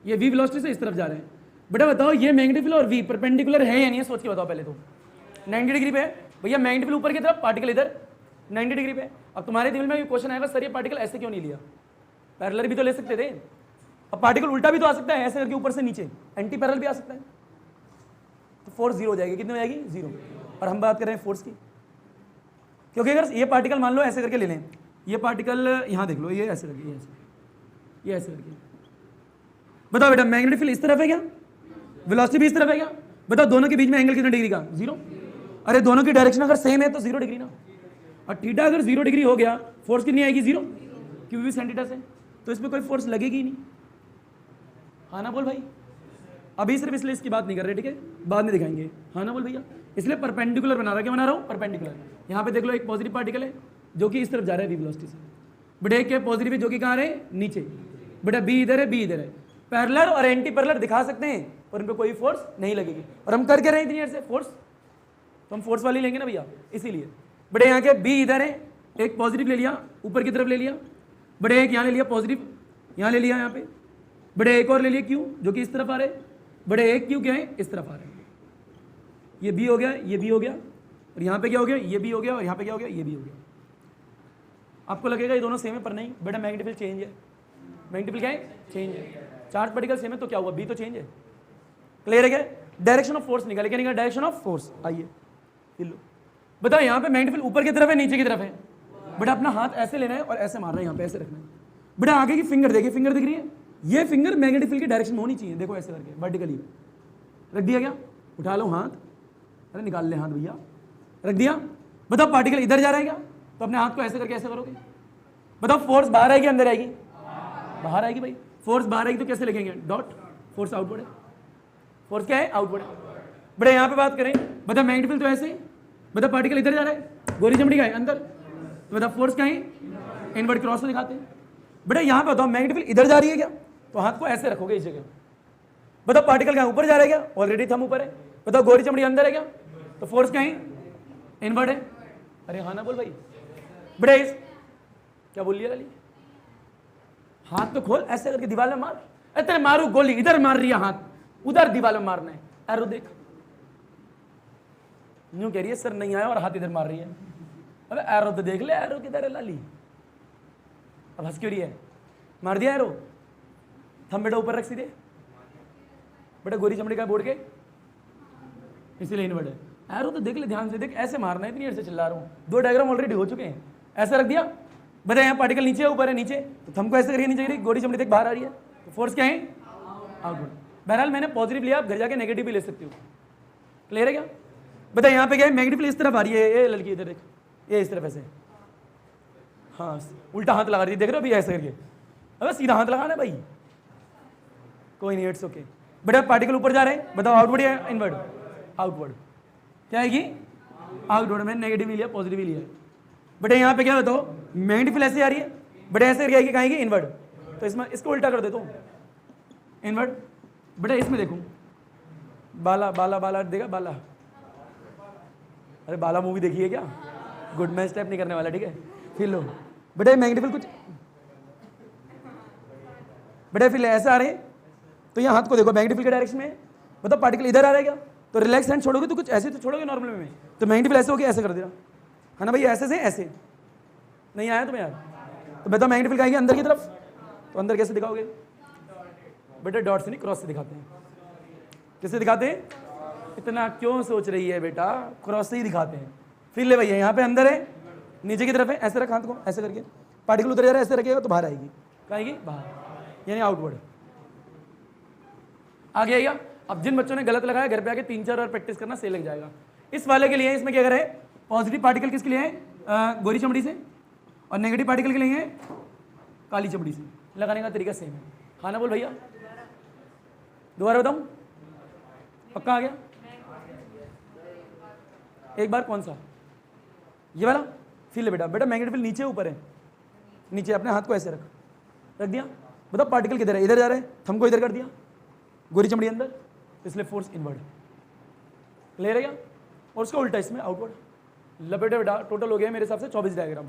ये v वेलोसिटी से इस तरफ जा रहे हैं। बेटा बताओ ये मैग्नेटिक फील्ड और v परपेंडिकुलर है या नहीं है, सोच के बताओ पहले तो। 90 डिग्री पे है भैया मैग्नेटिक फील्ड ऊपर की तरफ, पार्टिकल इधर 90 डिग्री पे। अब तुम्हारे दिल में क्वेश्चन आएगा सर ये पार्टिकल ऐसे क्यों नहीं लिया, पैरेलल भी तो ले सकते थे। अब पार्टिकल उल्टा भी तो आ सकता है, ऐसे करके ऊपर से नीचे, एंटी पैरेलल भी आ सकता है, तो फोर्स 0 हो जाएगी। कितनी हो जाएगी, 0। और हम बात कर रहे हैं फोर्स की, क्योंकि अगर ये पार्टिकल मान लो ऐसे करके ले लें, ये पार्टिकल यहाँ देख लो, ये ऐसे करके, ये ऐसे करके, बताओ बेटा मैग्नेटिक फील्ड इस तरफ है क्या, वेलोसिटी भी इस तरफ है क्या, बताओ दोनों के बीच में एंगल कितना डिग्री का, 0। अरे दोनों की डायरेक्शन अगर सेम है तो 0 डिग्री ना, और थीटा अगर 0 डिग्री हो गया फोर्स कितनी आएगी, 0, क्योंकि भी सेंटीटा से, तो इसमें कोई फोर्स लगेगी ही नहीं। हाँ ना बोल भाई, अभी सिर्फ इसलिए इसकी बात नहीं कर रहे, ठीक है, बाद में दिखाएंगे। हाँ ना बोल भैया, इसलिए परपेंडिकुलर बना रहा, क्या बना रहा हूँ, परपेंडिकुलर। यहाँ पे देख लो एक पॉजिटिव पार्टिकल है जो कि इस तरफ जा रहा है v वेलोसिटी से, बेटा एक है पॉजिटिव है जो कि कहाँ रहे, नीचे, बेटा b इधर है, b इधर है। पैरेलल और एंटी पैरेलल दिखा सकते हैं पर उन पर कोई फोर्स नहीं लगेगी, और हम करके रहे इतनी देर से फोर्स, तो हम फोर्स वाली लेंगे ना भैया, इसीलिए। बड़े यहाँ के b इधर है, एक पॉजिटिव ले लिया ऊपर की तरफ ले लिया, बड़े एक यहाँ ले लिया पॉजिटिव, यहाँ ले लिया यहाँ पे, बड़े एक और ले लिया q जो कि इस तरफ आ रहे, बड़े एक q क्या है इस तरफ आ रहे हैं। ये b हो गया, ये b हो गया, और यहाँ पे क्या हो गया, ये b हो गया, और यहाँ पे क्या हो गया, ये b हो गया। आपको लगेगा ये दोनों सेम है, पर नहीं बेटा मैग्नेटिक फील्ड चेंज है, मैग्नेटिक फील्ड क्या है, चेंज है। चार्ज पार्टिकल सेम है तो क्या हुआ, b तो चेंज है, क्लियर है क्या। डायरेक्शन ऑफ फोर्स निकाले, क्या निकाला, डायरेक्शन ऑफ फोर्स। आइए लो बताओ यहाँ पे मैग्नेटिक फील्ड ऊपर की तरफ है नीचे की तरफ है, बेटा अपना हाथ ऐसे लेना है और ऐसे मारना है, यहाँ पे ऐसे रखना है। बेटा आगे की फिंगर देखिए, फिंगर दिख रही है, ये फिंगर मैग्नेटिक फील्ड की डायरेक्शन में होनी चाहिए, देखो ऐसे करके वर्टिकली रख दिया, क्या उठा लो हाथ, अरे निकाल ले हाथ भैया, रख दिया। बताओ पार्टिकल इधर जा रहा है क्या, तो अपने हाथ को ऐसे करके ऐसे करोगे। बताओ फोर्स बाहर आएगी अंदर आएगी, बाहर आएगी भाई, फोर्स बाहर आएगी तो कैसे लिखेंगे, डॉट, फोर्स आउटवर्ड है, फोर्स क्या है, आउटवर्ड है। बेटा यहाँ पे बात करें, बता मैग्नेटिक फील्ड तो ऐसे, बता पार्टिकल इधर जा रहा है, गोली चमड़ी का है अंदर, तो बता फोर्स क्या है, इनवर्ड क्रॉस से दिखाते हैं। बेटा यहाँ पे बताओ मैग्नेटिक फील्ड इधर जा रही है क्या, तो हाथ को ऐसे रखोगे इस जगह। बताओ पार्टिकल क्या ऊपर जा रहा है क्या, ऑलरेडी थंब ऊपर है। बताओ गोली चमड़ी अंदर है क्या, तो फोर्स क्या है, इनवर्ड है। अरे हाँ ना बोल भाई, बेटा इस क्या बोल लिया, हाथ तो खोल, ऐसे करके दीवार में मार, इतने मारू गोली, इधर मार रही है हाथ, उधर दीवार में मारना है, एरो देख, यूं कह रही है सर नहीं आया और हाथ इधर मार रही है। अबे एरो तो देख ले, एरो किधर है लाली, अब हंस क्यों रही है, मार दिया एरो, थंब बेटा ऊपर रख सीधे, बेटा गोरी चमड़ी का बोर्ड के, इसीलिए इनवर्ड है। एरो तो देख ले ध्यान से, देख ऐसे मारना है, इतनी देर से चिल्ला रहा हूँ, 2 डायग्राम ऑलरेडी हो चुके हैं, ऐसे रख दिया। बता यहाँ पार्टिकल नीचे है ऊपर है नीचे, तो थंब को ऐसे करके नीचे गिरी, गोरी चमड़ी तक बाहर आ रही है, तो फोर्स क्या है, आउटवर्ड। बहरहाल मैंने पॉजिटिव लिया, आप घर जाके नेगेटिव भी ले सकते हो, क्लियर है क्या। बता यहाँ पे क्या है, मैग्नेटिक फील्ड इस तरफ आ रही है, ये लड़की इधर देख, ये इस तरफ ऐसे, हाँ उल्टा हाथ लगा रही है, देख रहे हो भैया ऐसे करके, अबे सीधा हाथ लगाना है भाई, कोई नहीं, इट्स ओके। बेटा पार्टिकल ऊपर जा रहे हैं, बताओ आउटवर्ड या इनवर्ड, आउटवर्ड, क्या आएगी, आउटवर्ड। मैंने नेगेटिव भी लिया पॉजिटिव भी लिया। बेटा यहाँ पे क्या बताओ, मैग्नेटिक फील्ड ऐसे आ रही है, बेटा ऐसे करके आएगी, कहाँ आएगी, इनवर्ड। तो इसमें इसको उल्टा कर देता हूँ, इनवर्ट। बेटा इसमें देखूँ, बाला बाला बाला देगा, बाला, अरे बाला मूवी देखी है क्या? गुड, मैं स्टेप नहीं करने वाला, ठीक है? फिर लो बेटा मैग्नेटिकल कुछ, बेटा फिर ऐसे आ रहे हैं, तो यहाँ हाथ को देखो मैग्नेटिकल के डायरेक्शन में, मतलब पार्टिकल इधर आ रहा है क्या? तो रिलैक्स हैंड छोड़ोगे तो कुछ ऐसे तो छोड़ोगे नॉर्मल में, तो मैग्नेटिकल ऐसे हो गया, ऐसे कर दिया है ना भाई, ऐसे से ऐसे नहीं आया तुम्हें यार? तो बताओ मैग्नेटिकल आएंगे अंदर की तरफ, तो अंदर कैसे दिखाओगे? बेटा डॉट से नहीं, क्रॉस से दिखाते हैं। किससे दिखाते हैं? इतना क्यों सोच रही है बेटा, क्रॉस से ही दिखाते हैं। फिर ले भैया, यहाँ पे अंदर है, नीचे की तरफ है, ऐसे रख हाथ को, ऐसे करके पार्टिकल उतर जा रहा है, ऐसे रखेगा तो बाहर आएगी, कहाँ आएगी? बाहर, यानी आउटवर्ड। आगे आएगा। अब जिन बच्चों ने गलत लगाया, घर पे आके 3-4 बार प्रैक्टिस करना, सही लग जाएगा। इस वाले के लिए इसमें क्या करें? पॉजिटिव पार्टिकल किसके लिए है? गोरी चमड़ी से, और नेगेटिव पार्टिकल के लिए है काली चमड़ी से। लगाने का तरीका सेम है। हाँ ना बोल भैया, दोबारा बताऊं? पक्का आ गया? एक बार कौन सा? ये वाला? फिर ले बेटा, बेटा मैग्नेटिक नीचे ऊपर है, नीचे, अपने हाथ को ऐसे रख दिया। बताओ पार्टिकल किधर है? इधर जा रहा है, थंब को इधर कर दिया, गोरी चमड़ी अंदर, इसलिए फोर्स इनवर्ड ले रहेगा, और उसका उल्टा इसमें आउटवर्ड। लपेटे बेटा, टोटल हो गया मेरे हिसाब से 24 डायग्राम।